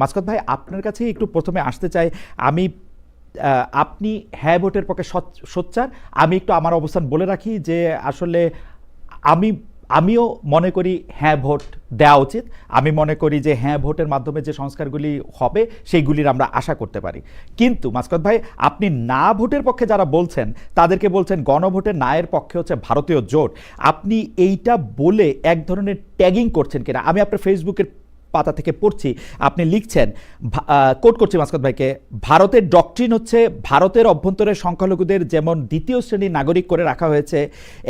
মাসকাত ভাই, আপনার কাছে একটু প্রথমে আসতে চাই। আমি আপনি হ্যাঁ ভোটের পক্ষে সোচ্চার। আমি একটু আমার অবস্থান বলে রাখি যে আসলে আমি আমিও মনে করি হ্যাঁ ভোট দেওয়া উচিত। আমি মনে করি যে হ্যাঁ ভোটের মাধ্যমে যে সংস্কারগুলি হবে সেইগুলির আমরা আশা করতে পারি। কিন্তু মাসকাত ভাই, আপনি না ভোটের পক্ষে যারা বলছেন তাদেরকে বলছেন গণভোটের নায়ের পক্ষে হচ্ছে ভারতীয় জোট। আপনি এইটা বলে এক ধরনের ট্যাগিং করছেন কিনা? আমি আপনার ফেসবুকের পাতা থেকে পড়ছি, আপনি লিখছেন, কোট করছি মাসকাত ভাইকে, ভারতের ডক্ট্রিন হচ্ছে ভারতের অভ্যন্তরে সংখ্যালঘুদের যেমন দ্বিতীয় শ্রেণীর নাগরিক করে রাখা হয়েছে,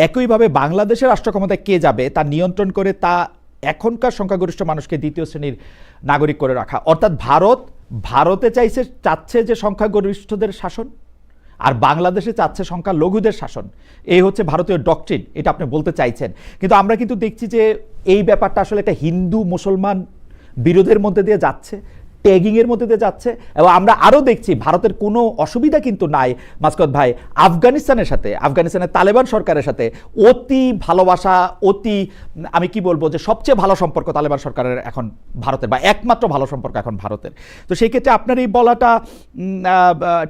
একইভাবে বাংলাদেশের রাষ্ট্র ক্ষমতায় কে যাবে তা নিয়ন্ত্রণ করে তা এখনকার সংখ্যাগরিষ্ঠ মানুষকে দ্বিতীয় শ্রেণীর নাগরিক করে রাখা। অর্থাৎ ভারতে চাচ্ছে যে সংখ্যাগরিষ্ঠদের শাসন, আর বাংলাদেশে চাচ্ছে সংখ্যালঘুদের শাসন। এই হচ্ছে ভারতীয় ডক্ট্রিন, এটা আপনি বলতে চাইছেন। কিন্তু আমরা কিন্তু দেখছি যে এই ব্যাপারটা আসলে একটা হিন্দু মুসলমান বিরোধের মধ্যে দিয়ে যাচ্ছে, ট্যাগিংয়ের মধ্যে দিয়ে যাচ্ছে। এবং আমরা আরও দেখছি ভারতের কোনো অসুবিধা কিন্তু নাই মাসকাত ভাই, আফগানিস্তানের তালেবান সরকারের সাথে অতি ভালোবাসা, আমি কি বলবো যে সবচেয়ে ভালো সম্পর্ক তালেবান সরকারের এখন ভারতের, বা একমাত্র ভালো সম্পর্ক এখন ভারতের। তো সেই ক্ষেত্রে আপনার এই বলাটা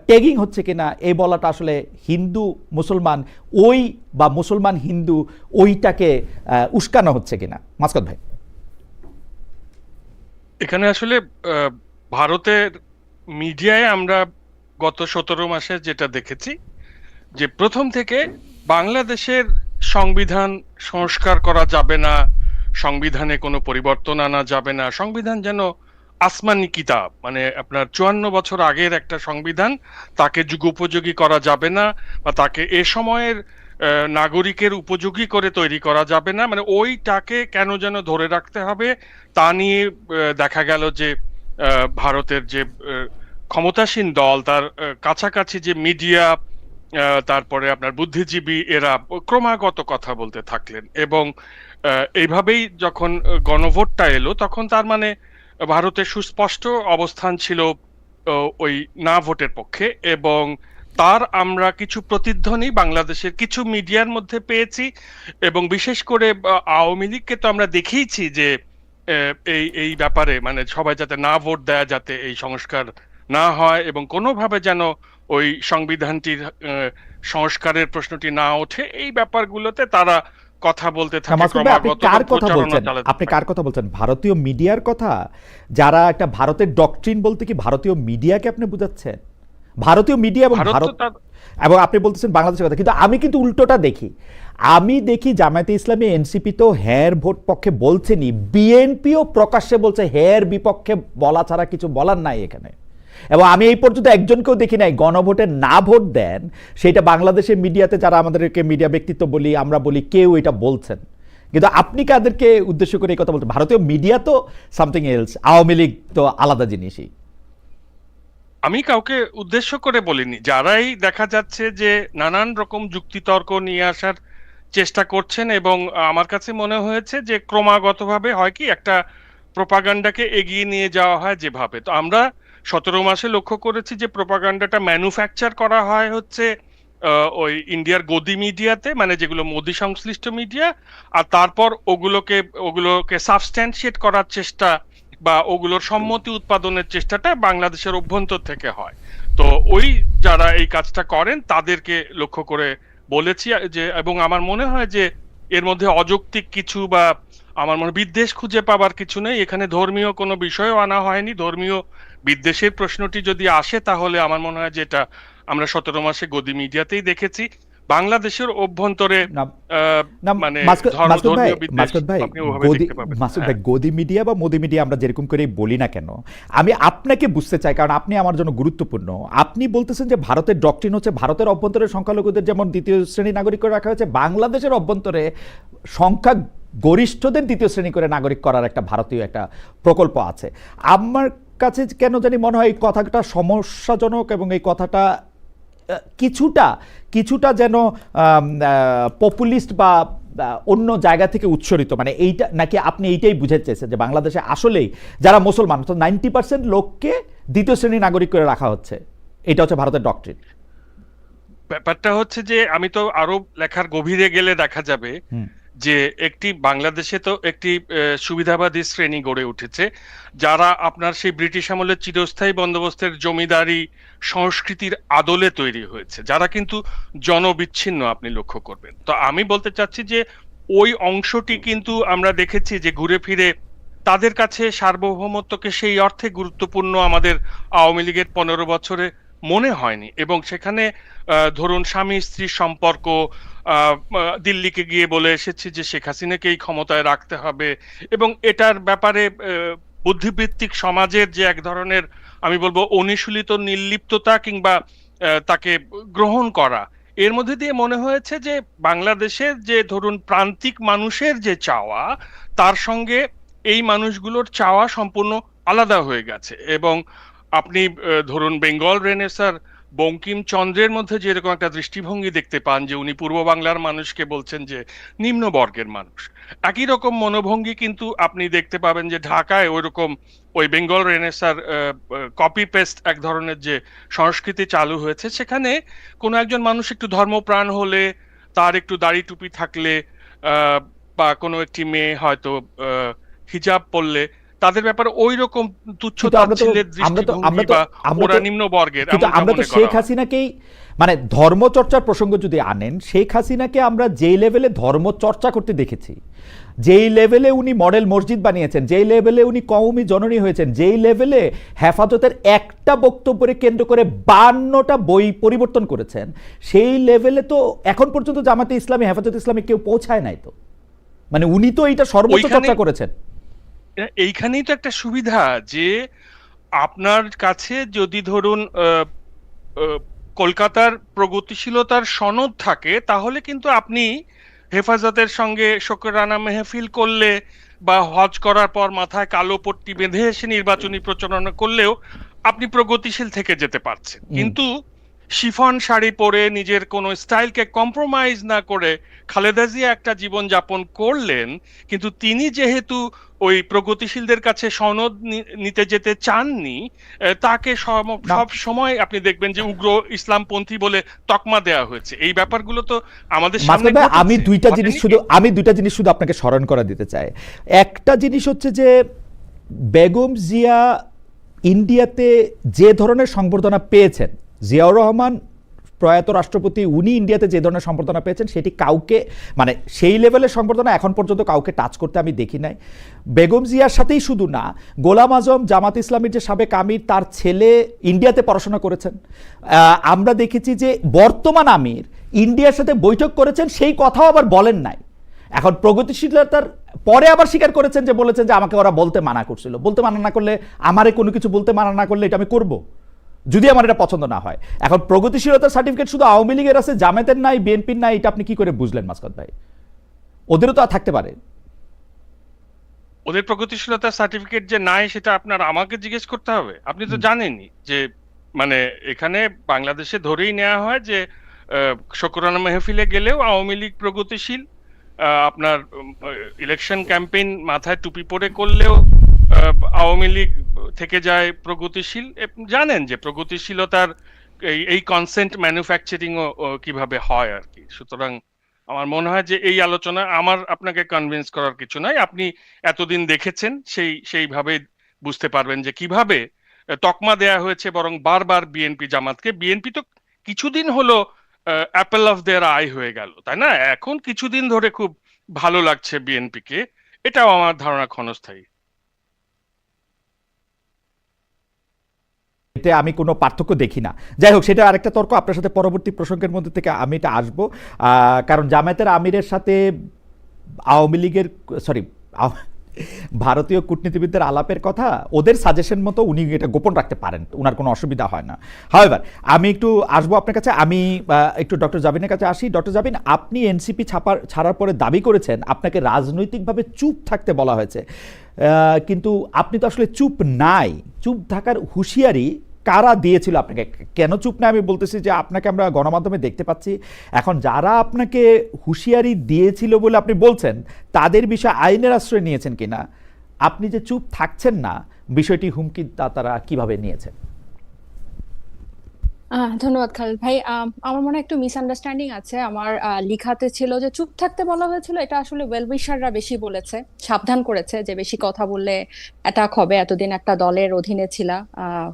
ট্যাগিং হচ্ছে কিনা, এই বলাটা আসলে হিন্দু মুসলমান বা মুসলমান হিন্দু ওইটাকে উস্কানো হচ্ছে কিনা মাসকাত ভাই? এখানে আসলে ভারতের মিডিয়ায় আমরা গত 17 মাসে যেটা দেখেছি, যে প্রথম থেকে বাংলাদেশের সংবিধান সংস্কার করা যাবে না, সংবিধানে কোনো পরিবর্তন আনা যাবে না, সংবিধান যেন আসমানি কিতাব, মানে আপনার 54 বছর আগের একটা সংবিধান, তাকে যুগোপযোগী করা যাবে না, বা তাকে এ সময়ের নাগরিকের উপযোগী করে তৈরি করা যাবে না, মানে ওইটাকে কেন যেন ধরে রাখতে হবে। তা নিয়ে দেখা গেল যে ভারতের যে ক্ষমতাসীন দল, তার কাছাকাছি যে মিডিয়া, তারপরে আপনার বুদ্ধিজীবী, এরা ক্রমাগত কথা বলতে থাকলেন। এবং এইভাবেই যখন গণভোটটা এলো, তখন তার মানে ভারতের সুস্পষ্ট অবস্থান ছিল ওই না ভোটের পক্ষে। এবং তার আমরা কিছু প্রতিধ্বনি বাংলাদেশের কিছু মিডিয়ার মধ্যে পেয়েছি। এবং বিশেষ করে আওয়ামী লীগকে তো আমরা দেখেইছি যে এই ব্যাপারে, মানে সবাই যাতে না ভোট দেয়, যাতে এই সংস্কার না হয় এবং কোনোভাবে যেন ওই সংবিধানটির সংস্কারের প্রশ্নটি না ওঠে, এই ব্যাপারগুলোতে তারা কথা বলতে থাকে ক্রমাগত। আপনি কার কথা বলছেন? ভারতীয় মিডিয়ার কথা? যারা একটা ভারতের ডক্ট্রিন বলতে কি ভারতীয় মিডিয়াকে আপনি বুঝাচ্ছেন? ভারতীয় মিডিয়া এবং এবং আপনি বলতেছেন বাংলাদেশের কথা। কিন্তু আমি কিন্তু উল্টোটা দেখি। আমি দেখি জামায়াতে ইসলামী, এনসিপি তো হ্যার ভোট পক্ষে বলছেনই, বিএনপিও প্রকাশ্যে বলছে হ্যার বিপক্ষে বলা ছাড়া কিছু বলার নাই এখানে। এবং আমি এই পর্যন্ত একজনকেও দেখি নাই গণভোটে না ভোট দেন, সেটা বাংলাদেশের মিডিয়াতে যারা আমাদেরকে মিডিয়া ব্যক্তিত্ব বলি, আমরা বলি, কেউ এটা বলছেন। কিন্তু আপনি কাদেরকে উদ্দেশ্য করে এই কথা বলছেন? ভারতীয় মিডিয়া তো সামথিং এলস, আওয়ামী লীগ তো আলাদা জিনিসই। আমি কাউকে উদ্দেশ্য করে বলিনি। যারাই দেখা যাচ্ছে যে নানান রকম যুক্তিতর্ক নিয়ে আসার চেষ্টা করছেন, এবং আমার কাছে মনে হয়েছে যে ক্রমাগতভাবে হয় কি, একটা প্রোপাগান্ডাকে এগিয়ে নিয়ে যাওয়া হয় যেভাবে। তো আমরা 17 মাসে লক্ষ্য করেছি যে প্রোপাগান্ডাটা ম্যানুফ্যাকচার করা হয় হচ্ছে ওই ইন্ডিয়ার গদি মিডিয়াতে, মানে যেগুলো মোদি সংশ্লিষ্ট মিডিয়া, আর তারপর ওগুলোকে সাবস্ট্যান্সিয়েট করার চেষ্টা বা ওগুলোর সম্মতি উৎপাদনের চেষ্টাটা বাংলাদেশের অভ্যন্তর থেকে হয়। তো ওই যারা এই কাজটা করেন তাদেরকে লক্ষ্য করে বলেছি যে, এবং আমার মনে হয় যে এর মধ্যে অযৌক্তিক কিছু বা আমার মনে বিদ্বেষ খুঁজে পাবার কিছু নেই। এখানে ধর্মীয় কোনো বিষয়ও আনা হয়নি। ধর্মীয় বিদ্বেষের প্রশ্নটি যদি আসে, তাহলে আমার মনে হয় যে এটা আমরা 17 মাসে গদি মিডিয়াতেই দেখেছি। বাংলাদেশের অভ্যন্তরে মানে ধর্মীয় বিদ্বেষ আপনি ওভাবে দেখতে পাবেন। মাসুদ ভাই, গদি মিডিয়া বা মোদি মিডিয়া আমরা যেরকম করে বলি না কেন, আমি আপনাকে বুঝতে চাই, কারণ আপনি আমার জন্য গুরুত্বপূর্ণ। আপনি বলতেছেন যে ভারতের ডক্ট্রিন হচ্ছে ভারতের অভ্যন্তরে সংখ্যালঘুদের যেমন দ্বিতীয় শ্রেণী নাগরিক করে রাখা হয়েছে, বাংলাদেশের অভ্যন্তরে সংখ্যা গরিষ্ঠদের দ্বিতীয় শ্রেণী করে নাগরিক করার একটা ভারতীয় একটা প্রকল্প আছে। আমার কাছে কেন জানি মনে হয় এই কথাটা সমস্যাজনক, এবং এই কথাটা কিছুটা যেন পপুলিস্ট বা অন্য জায়গা থেকে উৎসরিত। মানে এইটা নাকি আপনি এইটাই বুঝাতে চেয়েছেন যে বাংলাদেশে আসলেই যারা মুসলমান, 90% লোককে দ্বিতীয় শ্রেণীর নাগরিক করে রাখা হচ্ছে, এটা হচ্ছে ভারতের ডক্ট্রিন? ব্যাপারটা হচ্ছে যে আমি তো আরো লেখার গভীরে গেলে দেখা যাবে যে একটি বাংলাদেশে তো একটি সুবিধাবাদী শ্রেণী গড়ে উঠেছে, যারা আপনার সেই ব্রিটিশ আমলের চিরস্থায়ী বন্দোবস্তের জমিদারি সংস্কৃতির আদলে তৈরি হয়েছে, যারা কিন্তু জনবিচ্ছিন্ন আপনি লক্ষ্য করবেন। তো আমি বলতে চাচ্ছি যে ওই অংশটি কিন্তু আমরা দেখেছি যে ঘুরে ফিরে তাদের কাছে সার্বভৌমত্বকে সেই অর্থে গুরুত্বপূর্ণ আমাদের আওয়ামী লীগের 15 বছরে মনে হয়নি। এবং সেখানে ধরুন স্বামী স্ত্রীর সম্পর্ক, দিল্লিকে গিয়ে বলে এসেছি যে শেখ হাসিনাকেই ক্ষমতায় রাখতে হবে, এবং এটার ব্যাপারে বুদ্ধিবৃত্তিক সমাজের যে এক ধরনের, আমি বলবো, অনুশীলিত নির্লিপ্ততা কিংবা তাকে গ্রহণ করা, এর মধ্যে দিয়ে মনে হয়েছে যে বাংলাদেশের যে ধরুন প্রান্তিক মানুষের যে চাওয়া, তার সঙ্গে এই মানুষগুলোর চাওয়া সম্পূর্ণ আলাদা হয়ে গেছে। এবং আপনি ধরুন বেঙ্গল রেনেসার বঙ্কিমচন্দ্রের মধ্যে যেরকম একটা দৃষ্টিভঙ্গি দেখতে পান যে উনি পূর্ব বাংলার মানুষকে বলছেন যে নিম্ন বর্গের মানুষ, একই রকম মনোভঙ্গি কিন্তু আপনি দেখতে পাবেন যে ঢাকায় ওইরকম ওই বেঙ্গল রেনেসার কপি পেস্ট এক ধরনের যে সংস্কৃতি চালু হয়েছে, সেখানে কোনো একজন মানুষ একটু ধর্মপ্রাণ হলে, তার একটু দাড়ি টুপি থাকলে, বা কোনো একটি মেয়ে হয়তো হিজাব পরলে, তাদের ব্যাপারে ওই রকম তুচ্ছ কিন্তু তাচ্ছিল্যের দৃষ্টিভঙ্গি বা ওরা নিম্ন বর্গের কিন্তু এমনটা আমরা তো মনে শেখ করা হয়। হাসিনাকেই, মানে ধর্মচর্চার প্রসঙ্গ যদি আনেন, শেখ হাসিনাকে আমরা যেই লেভেলে ধর্মচর্চা করতে দেখেছি, যেই লেভেলে উনি মডেল মসজিদ বানিয়েছেন, যেই লেভেলে উনি কওমি জননী হয়েছেন, যেই লেভেলে হেফাজতের একটা বক্তব্যকে কেন্দ্র করে 52টা বই পরিবর্তন করেছেন, সেই লেভেলে তো এখন পর্যন্ত জামাতে ইসলামী, হেফাজত ইসলামী কেউ পৌঁছায় নাই। তো মানে উনি তো এটা সর্বোচ্চ ওইখানে চর্চা করেছেন। এইখানেই তো একটা সুবিধা যে আপনার কাছে যদি ধরুন আহ, কলকাতার প্রগতিশীলতার সনদ থাকে, তাহলে কিন্তু আপনি হেফাজতের সঙ্গে শোকরানা মেহফিল করলে বা হজ করার পর মাথায় কালো পট্টি বেঁধে এসে নির্বাচনী প্রচারণা করলেও আপনি প্রগতিশীল থেকে যেতে পারছেন। হুম। কিন্তু শিফন শাড়ি পরে নিজের কোনো স্টাইলকে কম্প্রোমাইজ না করে খালেদা জিয়া একটা জীবন যাপন করলেন, কিন্তু তিনি যেহেতু ওই প্রগতিশীলদের কাছে সনদ নিতে যেতে চাননি, তাকে না, সব সময় আপনি দেখবেন যে উগ্র ইসলামপন্থী বলে তকমা দেওয়া হয়েছে। এই ব্যাপারগুলো তো আমাদের সামনে মাসুদ ভাই, আমি ঘটেছে, দুইটা জিনিস ঘটেনি শুধু কি? আমি দুইটা জিনিস শুধু আপনাকে স্মরণ করা দিতে চাই। একটা জিনিস হচ্ছে যে বেগম জিয়া ইন্ডিয়াতে যে ধরনের সংবর্ধনা পেয়েছেন, জিয়াউর রহমান প্রয়াত রাষ্ট্রপতি উনি ইন্ডিয়াতে যে ধরনের সংবর্ধনা পেয়েছেন, সেটি কাউকে, মানে সেই লেভেলের সংবর্ধনা এখন পর্যন্ত কাউকে টাচ করতে আমি দেখি নাই। বেগম জিয়ার সাথেই শুধু না, গোলাম আজম জামাত ইসলামীর যে সাবেক আমির, তার ছেলে ইন্ডিয়াতে পড়াশোনা করেছেন। আমরা দেখেছি যে বর্তমান আমির ইন্ডিয়ার সাথে বৈঠক করেছেন, সেই কথাও আবার বলেন নাই। এখন প্রগতিশীলতার পরে আবার স্বীকার করেছেন যে বলেছেন যে আমাকে ওরা বলতে মানা করছিল, বলতে মানা না করলে, আমারে কোনো কিছু বলতে মানা না করলে এটা আমি করব, যদি আমার এটা পছন্দ না হয়। এখন প্রগতিশীলতার সার্টিফিকেট শুধু আওয়ামী লীগের আছে, জামাতের নাই, বিএনপির নাই, এটা আপনি কি করে বুঝলেন মাসকাত ভাই? ওদেরও তো থাকতে পারে। ওদের প্রগতিশীলতার সার্টিফিকেট যে নাই সেটা আপনার আমাকে জিজ্ঞেস করতে হবে? আপনি তো জানেনই যে মানে এখানে বাংলাদেশে ধরেই নেওয়া হয় যে শোকরানা মেহফিলে গেলেও আওয়ামী লীগ প্রগতিশীল, আপনার ইলেকশন ক্যাম্পেইন মাথায় টুপি পরে করলেও আওয়ামী লীগ থেকে যায় প্রগতিশীল। জানেন যে প্রগতিশীলতার এই কনসেন্ট ম্যানুফ্যাকচারিং ও কিভাবে হয় আর কি। সুতরাং আমার মনে হয় যে এই আলোচনা আমার আপনাকে কনভিন্স করার কিছু নাই। আপনি এতদিন দেখেছেন, সেইভাবে বুঝতে পারবেন যে কিভাবে তকমা দেয়া হয়েছে, বরং বারবার বিএনপি জামাতকে। বিএনপি তো কিছুদিন হলো অ্যাপেল অফ দেয়ার আই হয়ে গেল, তাই না? এখন কিছুদিন ধরে খুব ভালো লাগছে বিএনপিকে, এটাও আমার ধারণা ক্ষণস্থায়ী। এতে আমি কোনো পার্থক্য দেখি না। যাই হোক, সেটা আরেকটা তর্ক, আপনার সাথে পরবর্তী প্রসঙ্গের মধ্যে থেকে আমি এটা আসবো। কারণ জামায়াতের আমিরের সাথে আওয়ামী লীগের, সরি, ভারতীয় কূটনীতিবিদদের আলাপের কথা, ওদের সাজেশন মতো উনি এটা গোপন রাখতে পারেন, ওনার কোনো অসুবিধা হয় না। হাওয়েভার, আমি একটু আসবো আপনার কাছে, আমি একটু ডক্টর জাবিনের কাছে আসি। ডক্টর জাবিন, আপনি এনসিপি ছাড়ার পরে দাবি করেছেন আপনাকে রাজনৈতিকভাবে চুপ থাকতে বলা হয়েছে, কিন্তু আপনি তো আসলে চুপ নাই। চুপ থাকার হুঁশিয়ারি কারা দিয়েছিল আপনাকে? কেন চুপ না আমি বলতেছি যে আপনাকে আমরা গণমাধ্যমে দেখতে পাচ্ছি, এখন যারা আপনাকে হুঁশিয়ারি দিয়েছিল বলে আপনি বলছেন, তাদের বিষয়ে আইনের আশ্রয় নিয়েছেন কিনা? আপনি যে চুপ থাকছেন না, বিষয়টি হুমকি তারা কিভাবে নিয়েছেন? ধন্যবাদ খালেদ ভাই। আমার মনে হয় একটু মিসআন্ডারস্ট্যান্ডিং আছে। আমার লিখাতে ছিল যে চুপ থাকতে বলা হয়েছিল, এটা আসলে ওয়েল উইশাররা বেশি বলেছে, সাবধান করেছে যে বেশি কথা বললে অ্যাটাক হবে। এতদিন একটা দলের অধীনে ছিলা,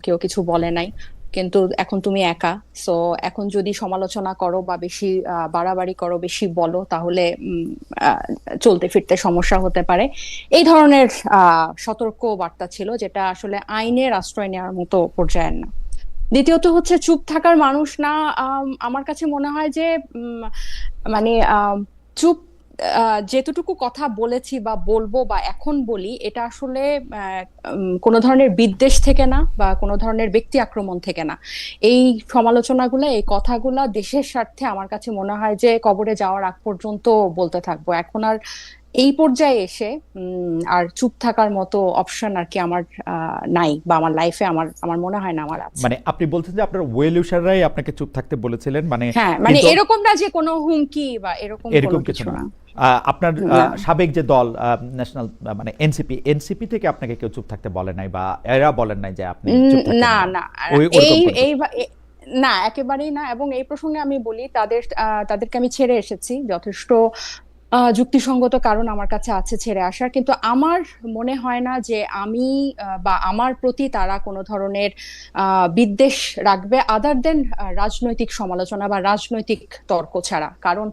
কেউ কিছু বলে নাই, কিন্তু এখন তুমি একা। সো এখন যদি সমালোচনা করো বা বেশি বাড়াবাড়ি করো, বেশি বলো, তাহলে আহ, চলতে ফিরতে সমস্যা হতে পারে। এই ধরনের সতর্ক বার্তা ছিল, যেটা আসলে আইনের আশ্রয় নেওয়ার মতো পর্যায়ের না। দ্বিতীয়ত হচ্ছে চুপ থাকার মানুষ না। আমার কাছে মনে হয় যে উম, মানে চুপ, যেতটুকু কথা বলেছি বা বলবো বা এখন বলি, এটা আসলে কোনো ধরনের বিদ্বেষ থেকে না বা কোনো ধরনের ব্যক্তি আক্রমণ থেকে না। এই সমালোচনাগুলো, এই কথাগুলা দেশের স্বার্থে আমার কাছে মনে হয় যে কবরে যাওয়ার আগ পর্যন্ত বলতে থাকবো। এখন আর এই পর্যায়ে এসে আর চুপ থাকার মতো অপশন আর কি আমার নাই, বা আমার লাইফে আমার আমার মনে হয় না আমার আছে। মানে আপনি বলছেন যে আপনার ওয়েল উইশাররাই আপনাকে চুপ থাকতে বলেছিলেন, মানে হ্যাঁ, মানে কিন্তু এরকম না যে কোনো হুমকি বা এরকম কোনো এরকম কিছু কিছু না। না। আপনার না। সাবেক যে দল ন্যাশনাল, মানে এনসিপি থেকে আপনাকে কেউ চুপ থাকতে বলে নাই, বা এরা বলেন নাই যে আপনি চুপ না, থাকবেন না? না। ওই এই ওরকম কোনো এই না, একেবারেই না। এবং এই প্রসঙ্গে আমি বলি, তাদেরকে আমি ছেড়ে এসেছি যথেষ্ট যুক্তিসঙ্গত কারণ আমার কাছে আছে ছেড়ে আসার। কিন্তু আমার মনে হয় না যে আমি বা আমার প্রতি তারা কোনো ধরনের বিদ্বেষ রাখবে, আদার দেন রাজনৈতিক সমালোচনা বা রাজনৈতিক তর্ক ছাড়া। কারণ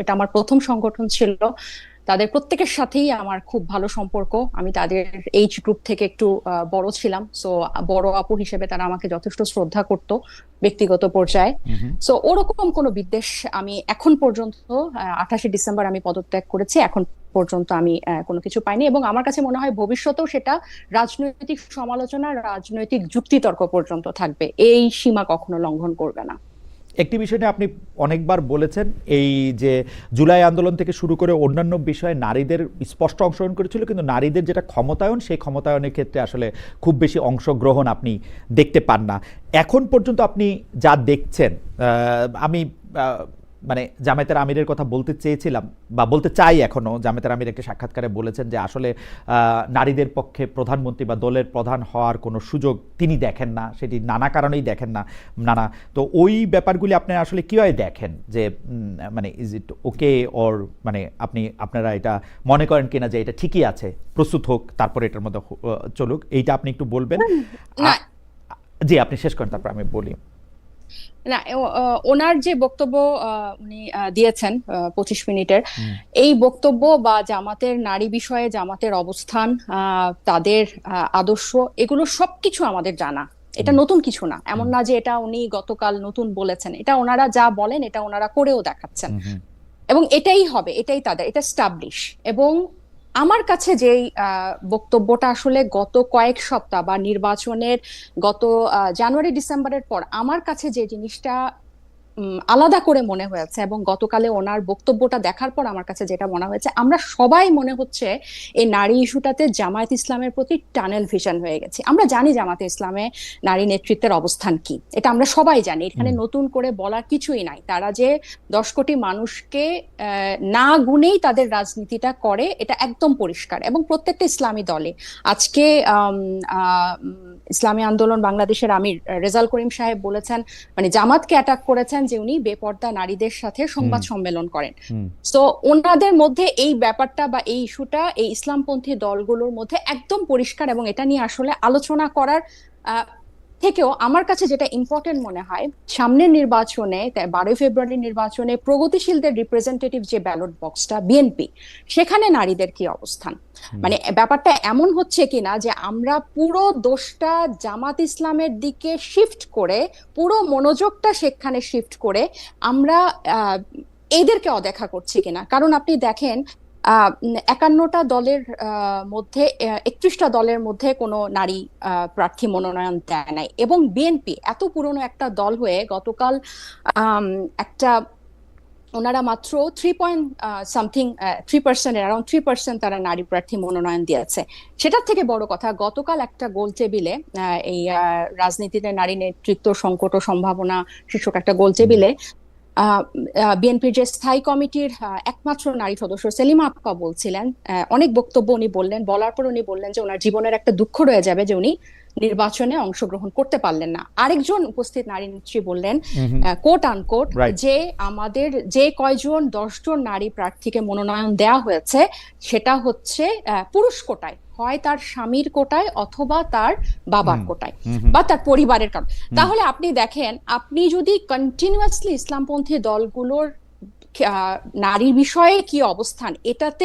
এটা আমার প্রথম সংগঠন ছিল। তাদের প্রত্যেকের সাথেই আমার খুব ভালো সম্পর্ক। আমি তাদের এইজ গ্রুপ থেকে একটু বড় ছিলাম, সো বড় আপু হিসেবে তারা আমাকে যথেষ্ট শ্রদ্ধা করতো ব্যক্তিগত পর্যায়ে। হুম, হুম। সো ওরকম কোনো বিদ্বেষ আমি এখন পর্যন্ত, 28শে ডিসেম্বর আমি পদত্যাগ করেছি, এখন পর্যন্ত আমি কোনো কিছু পাইনি। এবং আমার কাছে মনে হয় ভবিষ্যতেও সেটা রাজনৈতিক সমালোচনা, রাজনৈতিক যুক্তিতর্ক পর্যন্ত থাকবে। এই সীমা কখনো লঙ্ঘন করবে না। একটি বিষয় নিয়ে আপনি অনেকবার বলেছেন, এই যে জুলাই আন্দোলন থেকে শুরু করে অন্যান্য বিষয়ে নারীদের স্পষ্ট অংশগ্রহণ করেছিল, কিন্তু নারীদের যেটা ক্ষমতায়ন, সেই ক্ষমতায়নের ক্ষেত্রে আসলে খুব বেশি অংশগ্রহণ আপনি দেখতে পান না। এখন পর্যন্ত আপনি যা দেখছেন, আমি মানে জামায়াতের আমিরের কথা বলতে চেয়েছিলাম বা বলতে চাই এখনো। জামায়াতের আমির একটা সাক্ষাৎকারে বলেছেন যে আসলে নারীদের পক্ষে প্রধানমন্ত্রী বা দলের প্রধান হওয়ার কোনো সুযোগ তিনি দেখেন না, সেটি নানা কারণেই দেখেন না। নানা, তো ওই ব্যাপারগুলি আপনি আসলে কীভাবে দেখেন, যে মানে ইজ ইট ওকে, ওর মানে আপনারা এটা মনে করেন কিনা যে এটা ঠিকই আছে, প্রস্তুত হোক, তারপরে এটার মধ্যে চলুক, এইটা আপনি একটু বলবেন। না, জি, আপনি শেষ করেন, তারপর আমি বলি। না, ওনার যে বক্তব্য উনি দিয়েছেন 25 মিনিটের, হুম, এই বক্তব্য বা জামাতের নারী বিষয়ে জামাতের অবস্থান, তাদের আদর্শ, এগুলো সবকিছু আমাদের জানা। এটা হুম, নতুন কিছু না। এমন হুম, না যে এটা উনি গতকাল নতুন বলেছেন। এটা ওনারা যা বলেন, এটা ওনারা করেও দেখাচ্ছেন। হুম, হুম, এবং এটাই হবে, এটাই তাদের, এটা স্টাবলিশ। এবং আমার কাছে যেই বক্তব্যটা আসলে গত কয়েক সপ্তাহ বা নির্বাচনের গত জানুয়ারি ডিসেম্বরের পর আমার কাছে যে জিনিসটা আলাদা করে মনে হয়েছে, এবং গতকালে ওনার বক্তব্যটা দেখার পর আমার কাছে যেটা মনে হয়েছে, আমরা সবাই মনে হচ্ছে এই নারী ইস্যুটাতে জামায়াত ইসলামের প্রতি টানেল ভিশন হয়ে গেছে। আমরা জানি জামায়াত ইসলামে নারী নেতৃত্বের অবস্থান কি, এটা আমরা সবাই জানি। এখানে হুম, নতুন করে বলার কিছুই নাই। তারা যে 10 কোটি মানুষকে না গুনেই তাদের রাজনীতিটা করে, এটা একদম পরিষ্কার। এবং প্রত্যেকটা ইসলামী দলে আজকে আম, আহ, উম, ইসলামী আন্দোলন বাংলাদেশের আমির রেজাল করিম সাহেব বলেছেন, মানে জামাতকে অ্যাটাক করেছেন যে উনি বেপর্দা নারীদের সাথে হুম, সংবাদ সম্মেলন করেন। হুম। তো ওনাদের মধ্যে এই ব্যাপারটা বা এই ইস্যুটা এই ইসলামপন্থী দলগুলোর মধ্যে একদম পরিষ্কার। এবং এটা নিয়ে আসলে আলোচনা করার আহ, থেকেও আমার কাছে যেটা ইম্পর্টেন্ট মনে হয়, সামনের নির্বাচনে, 12ই ফেব্রুয়ারি নির্বাচনে প্রগতিশীলদের রিপ্রেজেন্টেটিভ যে ব্যালট বক্সটা বিএনপি, সেখানে নারীদের কি অবস্থান। হুম, মানে ব্যাপারটা এমন হচ্ছে কিনা যে আমরা পুরো দোষটা জামাত ইসলামের দিকে শিফট করে, পুরো মনোযোগটা সেখানে শিফট করে আমরা আহ এদেরকে অদেখা করছি কিনা। কারণ আপনি দেখেন, 51টা দলের মধ্যে 31টা দলের মধ্যে কোনো নারী প্রার্থী মনোনয়ন দেয় নাই। এবং বিএনপি এত পুরনো একটা দল হয়ে গতকাল আম, একটা, ওনারা মাত্র 3 পয়েন্ট সামথিং 3%, অ্যারাউন্ড 3% তারা নারী প্রার্থী মনোনয়ন দিয়েছে। সেটার থেকে বড় কথা, গতকাল একটা গোল টেবিলে, এই রাজনীতিতে নারী নেতৃত্ব সংকট ও সম্ভাবনা শীর্ষক একটা গোল হুম, টেবিলে বিএনপির যে স্থায়ী কমিটির একমাত্র নারী সদস্য সেলিমা আপা বলছিলেন, অনেক বক্তব্য উনি বললেন, বলার পর উনি বললেন যে ওনার জীবনের একটা দুঃখ রয়ে যাবে যে উনি নির্বাচনে অংশগ্রহণ করতে পারলেন না। আরেকজন উপস্থিত নারী নেত্রী বললেন, হুম, কোট আনকোট, রাইট। যে আমাদের যে কয়জন 10 জন নারী প্রার্থীকে মনোনয়ন দেওয়া হয়েছে সেটা হচ্ছে পুরুষ কোটায়, হয় তার স্বামীর কোটায় অথবা তার বাবার হুম, কোটায় হুম, হুম, বা তার পরিবারের কারণ। হুম। তাহলে আপনি দেখেন, আপনি যদি কন্টিনিউয়াসলি ইসলামপন্থী দলগুলোর নারীর বিষয়ে কি অবস্থান, এটাতে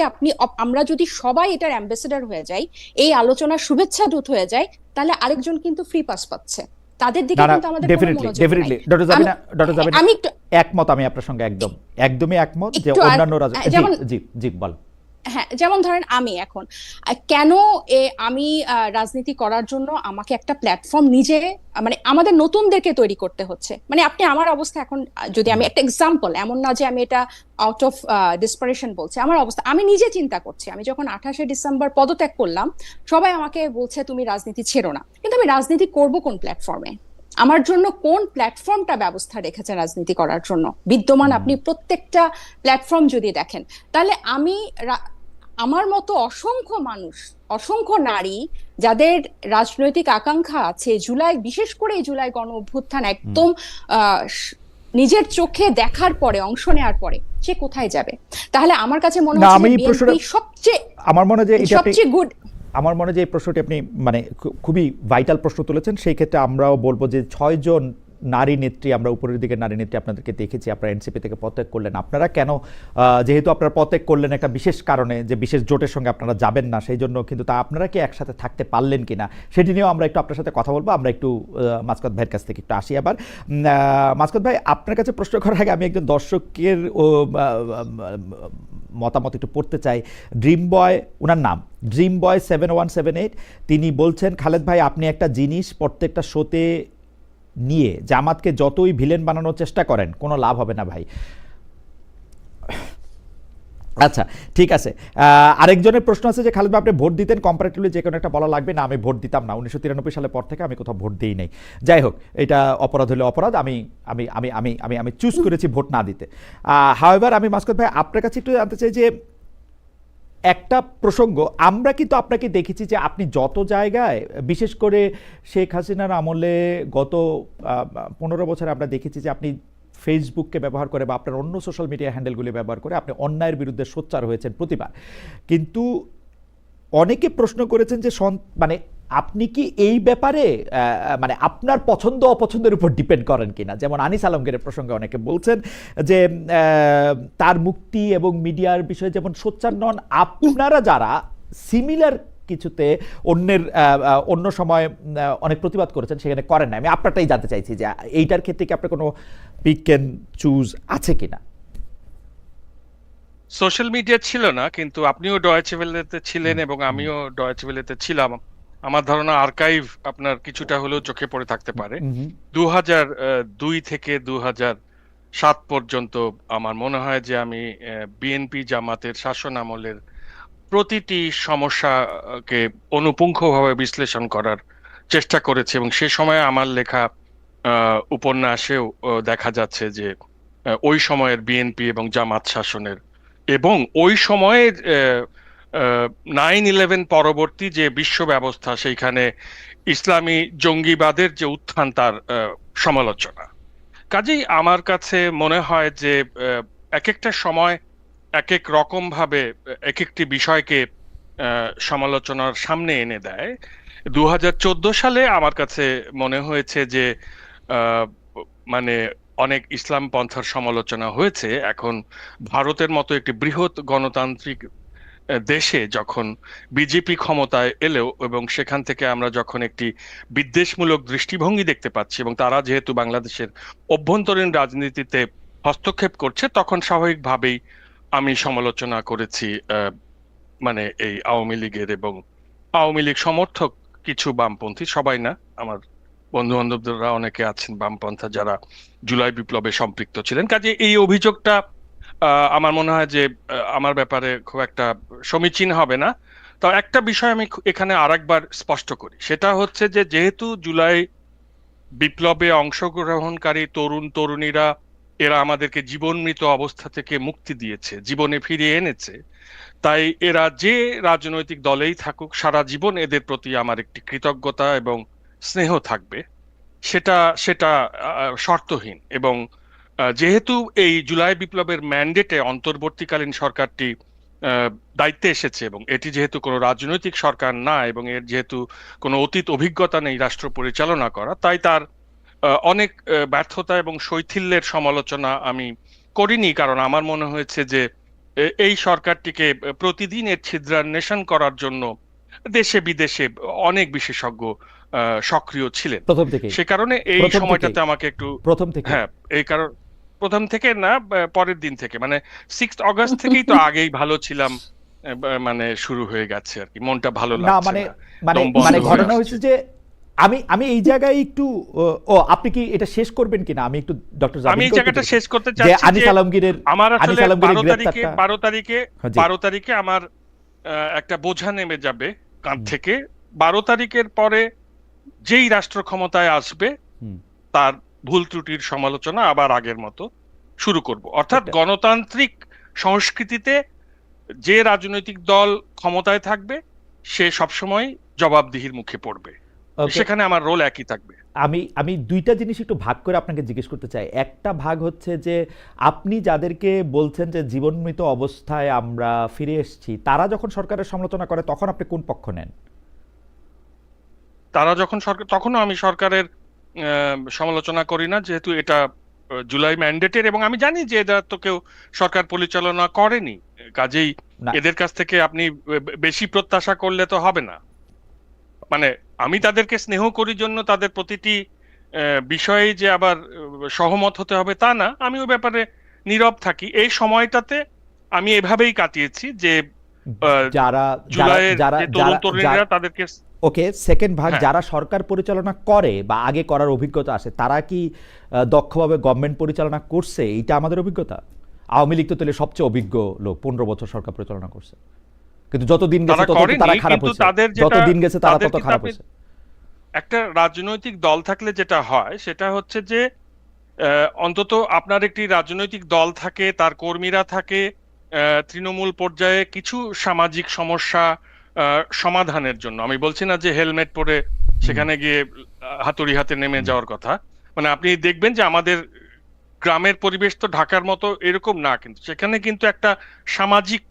আমরা যদি সবাই এটার অ্যাম্বাসেডর হয়ে যাই, এই আলোচনার শুভেচ্ছা দূত হয়ে যায়, তাহলে আরেকজন কিন্তু ফ্রি পাস পাচ্ছে। তাদের দিকে না না, কিন্তু আমাদের কোনো ডেফিনেটলি মনোযোগ নাই। ডেফিনেটলি ডক্টর জাবিনা, ডক্টর জাবিনা আমি একটু একমত আমি আপনার সঙ্গে একদমই একমত যে একটু আর অন্যান্য জি যেমন, জি জি বল। হ্যাঁ, যেমন ধরেন আমি এখন কেন আমি রাজনীতি করার জন্য আমাকে একটা প্ল্যাটফর্ম নিজে, মানে আমাদের নতুনদেরকে তৈরি করতে হচ্ছে। মানে আপনি আমার অবস্থা এখন, যদি আমি একটা এক্সাম্পল, এমন না যে আমি এটা আউট অফ ডিসপারেশন বলছি, আমার অবস্থা আমি নিজে চিন্তা করছি। আমি যখন 28শে ডিসেম্বর পদত্যাগ করলাম, সবাই আমাকে বলছে তুমি রাজনীতি ছেড়ো না, কিন্তু আমি রাজনীতি করব কোন প্ল্যাটফর্মে? আমার জন্য কোন প্ল্যাটফর্মটা ব্যবস্থা রেখেছে রাজনীতি করার জন্য? বিদ্যমান আপনি প্রত্যেকটা প্ল্যাটফর্ম যদি দেখেন, তাহলে আমার মতো অসংখ্য মানুষ, অসংখ্য নারী যাদের রাজনৈতিক আকাঙ্ক্ষা আছে, বিশেষ করে এই জুলাই গণ অভ্যুত্থান একদম নিজের চোখে দেখার পরে, অংশ নেওয়ার পরে সে কোথায় যাবে? তাহলে আমার কাছে মনে না, হচ্ছে আমি বিএনপি সবচেয়ে আমার মনে হয় যে এটা সবচেয়ে গুড। আমার মনে হয় যে এই প্রশ্নটি আপনি মানে খুবই ভাইটাল প্রশ্ন তুলেছেন। সেই ক্ষেত্রে আমরাও বলবো যে 6 জন নারী নেত্রী, আমরা উপরের দিকে নারী নেত্রী আপনাদেরকে দেখেছি, আপনারা এনসিপি থেকে পদত্যাগ করলেন। আপনারা কেন, যেহেতু আপনারা পদত্যাগ করলেন একটা বিশেষ কারণে, যে বিশেষ জোটের সঙ্গে আপনারা যাবেন না, সেই জন্য কিন্তু তা আপনারা কি একসাথে থাকতে পারলেন কিনা সেটি নিয়েও আমরা একটু আপনার সাথে কথা বলবো। আমরা একটু মাসকাত ভাইয়ের কাছ থেকে একটু আসি আবার। মাসকাত ভাই, আপনার কাছে প্রশ্ন করার আগে আমি একজন দর্শকের মতামত একটু পড়তে চাই। ড্রিম বয়, ওনার নাম ড্রিম বয় 7178, তিনি বলছেন, খালেদ ভাই আপনি একটা জিনিস প্রত্যেকটা শোতে নিয়ে জামাতকে যতই ভিলেন বানানোর চেষ্টা করেন কোনো লাভ হবে না ভাই। আচ্ছা, ঠিক আছে। আরেকজনের প্রশ্ন আছে যে খালেদ ভাই আপনি ভোট দিতেন, কম্পারেটিভলি যে কোনো একটা বলা লাগবে। না, আমি ভোট দিতাম না, 1993 সালের পর থেকে আমি কোথাও ভোট দিই নাই। যাই হোক, এটা অপরাধ হলে অপরাধ, আমি আমি আমি আমি আমি আমি চুজ করেছি ভোট না দিতে। হাওয়েভার আমি মাসকাত ভাই আপনার কাছে একটু জানতে চাই যে একটা প্রসঙ্গ, আমরা কিন্তু আপনাকে দেখেছি যে আপনি যত জায়গায়, বিশেষ করে শেখ হাসিনার আমলে গত 15 বছরে আমরা দেখেছি যে আপনি ফেসবুককে ব্যবহার করে বা আপনার অন্য সোশ্যাল মিডিয়া হ্যান্ডেলগুলি ব্যবহার করে আপনি অন্যায়ের বিরুদ্ধে সোচ্চার হয়েছেন প্রতিবার। কিন্তু অনেকে প্রশ্ন করেছেন যে মানে আপনি কি এই ব্যাপারে মানে আপনার পছন্দ অপছন্দের উপর ডিপেন্ড করেন কিনা? যেমন আনিস আলমগীরের প্রসঙ্গে অনেকে বলছেন যে তার মুক্তি এবং মিডিয়ার বিষয়ে যেমন সোচ্চার নন, আপনারা যারা সিমিলার কিছুতে অন্য সময় অনেক প্রতিবাদ করেছেন সেখানে করেন না। আমি আপনারটাই জানতে চাইছি যে এইটার ক্ষেত্রে কি আপনার কোনো পিক ক্যান চুজ আছে কিনা? সোশ্যাল মিডিয়া ছিল না, কিন্তু আপনিও ডয়েচে ভেলেতে ছিলেন এবং আমিও ডয়েচে ভেলেতে ছিলাম। আমার ধারণা আর্কাইভ আপনার কিছুটা হলেও চোখে পড়ে থাকতে পারে। 2002 থেকে 2007 পর্যন্ত আমার মনে হয় যে আমি বিএনপি জামাতের শাসন আমলের প্রতিটি সমস্যাকে অনুপুঙ্খভাবে বিশ্লেষণ করার চেষ্টা করেছি, এবং সে সময় আমার লেখা উপন্যাসেও দেখা যাচ্ছে যে ওই সময়ের বিএনপি এবং জামাত শাসনের এবং ওই সময়ের 9/11 পরবর্তী যে বিশ্ব ব্যবস্থা, সেইখানে ইসলামী জঙ্গিবাদের যে উত্থান, তার সমালোচনা। কাজেই আমার কাছে মনে হয় যে এক একটা সময় এক এক রকম ভাবে এক একটি বিষয়কে সমালোচনার সামনে এনে দেয়। 2014 সালে আমার কাছে মনে হয়েছে যে আহ, মানে অনেক ইসলাম পন্থার সমালোচনা হয়েছে। এখন ভারতের মতো একটি বৃহৎ গণতান্ত্রিক দেশে যখন বিজেপি ক্ষমতায় এলেও, এবং সেখান থেকে আমরা যখন একটি বিদ্বেষমূলক দৃষ্টিভঙ্গি দেখতে পাচ্ছি এবং তারা যেহেতু বাংলাদেশের অভ্যন্তরীণ রাজনীতিতে হস্তক্ষেপ করছে, তখন স্বাভাবিকভাবেই আমি সমালোচনা করেছি মানে এই আওয়ামী লীগের এবং আওয়ামী লীগ সমর্থক কিছু বামপন্থী, সবাই না, আমার বন্ধু বান্ধবরা অনেকে আছেন বামপন্থা যারা জুলাই বিপ্লবে সম্পৃক্ত ছিলেন। কাজে এই অভিযোগটা আমার মনে হয় যে আমার ব্যাপারে খুব একটা সমীচীন হবে না। তো একটা বিষয় আমি এখানে আরেকবার স্পষ্ট করি, সেটা হচ্ছে যে যেহেতু জুলাই বিপ্লবে অংশগ্রহণকারী তরুণ তরুণীরা, এরা আমাদেরকে জীবন মৃত অবস্থা থেকে মুক্তি দিয়েছে, জীবনে ফিরিয়ে এনেছে, তাই এরা যে রাজনৈতিক দলেই থাকুক, সারা জীবন এদের প্রতি আমার একটি কৃতজ্ঞতা এবং স্নেহ থাকবে, সেটা সেটা শর্তহীন। এবং যেহেতু এই জুলাই বিপ্লবের ম্যান্ডেটে অন্তর্বর্তীকালীন সরকারটি দায়িত্বে এসেছে, এবং এটি যেহেতু কোনো রাজনৈতিক সরকার না, এবং এর যেহেতু কোনো অতীত অভিজ্ঞতা নেই রাষ্ট্র পরিচালনা করা, তাই তার অনেক ব্যর্থতা এবং শৈথিল্যের সমালোচনা আমি করিনি। কারণ আমার মনে হয়েছে যে এই সরকারটিকে প্রতিদিন এর ছিদ্রান্বেষণ করার জন্য দেশে বিদেশে অনেক বিশেষজ্ঞ সক্রিয় ছিলেন। প্রথম থেকেই সে কারণে এই প্রথম থেকেই সময়টাতে আমাকে একটু, প্রথম থেকেই হ্যাঁ, এই কারণ প্রথম থেকে না, পরের দিন থেকে, মানে 6 অগস্ট থেকেই তো আগেই ভালো ছিলাম, মানে শুরু হয়ে গেছে আর কি, মনটা ভালো না লাগছে মানে না, মানে দম বন্ধ মানে হয়ে ঘটনা আসছে। হয়েছে যে আমি আমি এই জায়গায় একটু আপনি কি এটা শেষ করবেন কিনা, আমি একটু ডক্টর আমি এই জাবিনকে জায়গাটা শেষ করতে যে চাচ্ছি আনিস যে আলমগীরের আমার আসলে 12 তারিখে গ্রেপ্তারটা। 12 তারিখে হ্যাঁ, জি 12 তারিখে আমার একটা বোঝা নেমে যাবে কাঁধ থেকে। 12 তারিখের পরে যেই রাষ্ট্র ক্ষমতায় আসবে হুম, তার ভুল ত্রুটির সমালোচনা আবার আগের মতো শুরু করব। অর্থাৎ একটা গণতান্ত্রিক সংস্কৃতিতে যে রাজনৈতিক দল ক্ষমতায় থাকবে সে সবসময় জবাবদিহির মুখে পড়বে, ওকে। সেখানে আমার রোল একই থাকবে। আমি আমি দুইটা জিনিস একটু ভাগ করে আপনাকে জিজ্ঞেস করতে চাই। একটা ভাগ হচ্ছে যে আপনি যাদেরকে বলছেন যে জীবনমৃত অবস্থায় আমরা ফিরে এসেছি, তারা যখন সরকারের সমালোচনা করে তখন আপনি কোন পক্ষ নেন? তারা যখন সরকার, তখনও আমি সরকারের সমালোচনা করি না, যেহেতু এটা জুলাই ম্যান্ডেটের, এবং আমি জানি যে এরা তো কেউ সরকার পরিচালনা করেনি, কাজেই না, এদের কাছ থেকে আপনি বেশি প্রত্যাশা করলে তো হবে না। মানে আমি তাদেরকে স্নেহ করি জন্য তাদের প্রতিটি বিষয়ে যে আবার সহমত হতে হবে তা না, আমি ওই ব্যাপারে নীরব থাকি। এই সময়টাতে আমি এভাবেই কাটিয়েছি যে যারা যারা জুলাইয়ের যারা যে তরুণ যারা তরুণীরা তাদেরকে, ওকে, সেকেন্ড ভাগ হ্যাঁ, যারা সরকার পরিচালনা করে বা আগে করার অভিজ্ঞতা আছে, তারা কি দক্ষভাবে গভর্নমেন্ট পরিচালনা করছে? এইটা আমাদের অভিজ্ঞতা। আওয়ামী লীগ তো তাহলে সবচেয়ে অভিজ্ঞ লোক, 15 বছর সরকার পরিচালনা করছে, কিন্তু যত দিন গেছে তারা তত করেনি, তারা খারাপ কিন্তু হয়েছে, তাদের যত যেটা, দিন গেছে তারা তাদের তত কিন্তু খারাপ আপনি, হয়েছে। একটা রাজনৈতিক দল থাকলে যেটা হয় সেটা হচ্ছে যে অন্তত আপনার একটি রাজনৈতিক দল থাকে, তার কর্মীরা থাকে, তৃণমূল পর্যায়ে কিছু সামাজিক সমস্যা সমাধানের জন্য। আমি বলছি না যে হেলমেট পরে হুম, সেখানে গিয়ে হাতুড়ি হাতে নেমে হুম, যাওয়ার কথা। মানে আপনি দেখবেন যে আমাদের গ্রামের পরিবেশ তো ঢাকার মতো এরকম না, কিন্তু সেখানে কিন্তু একটা সামাজিক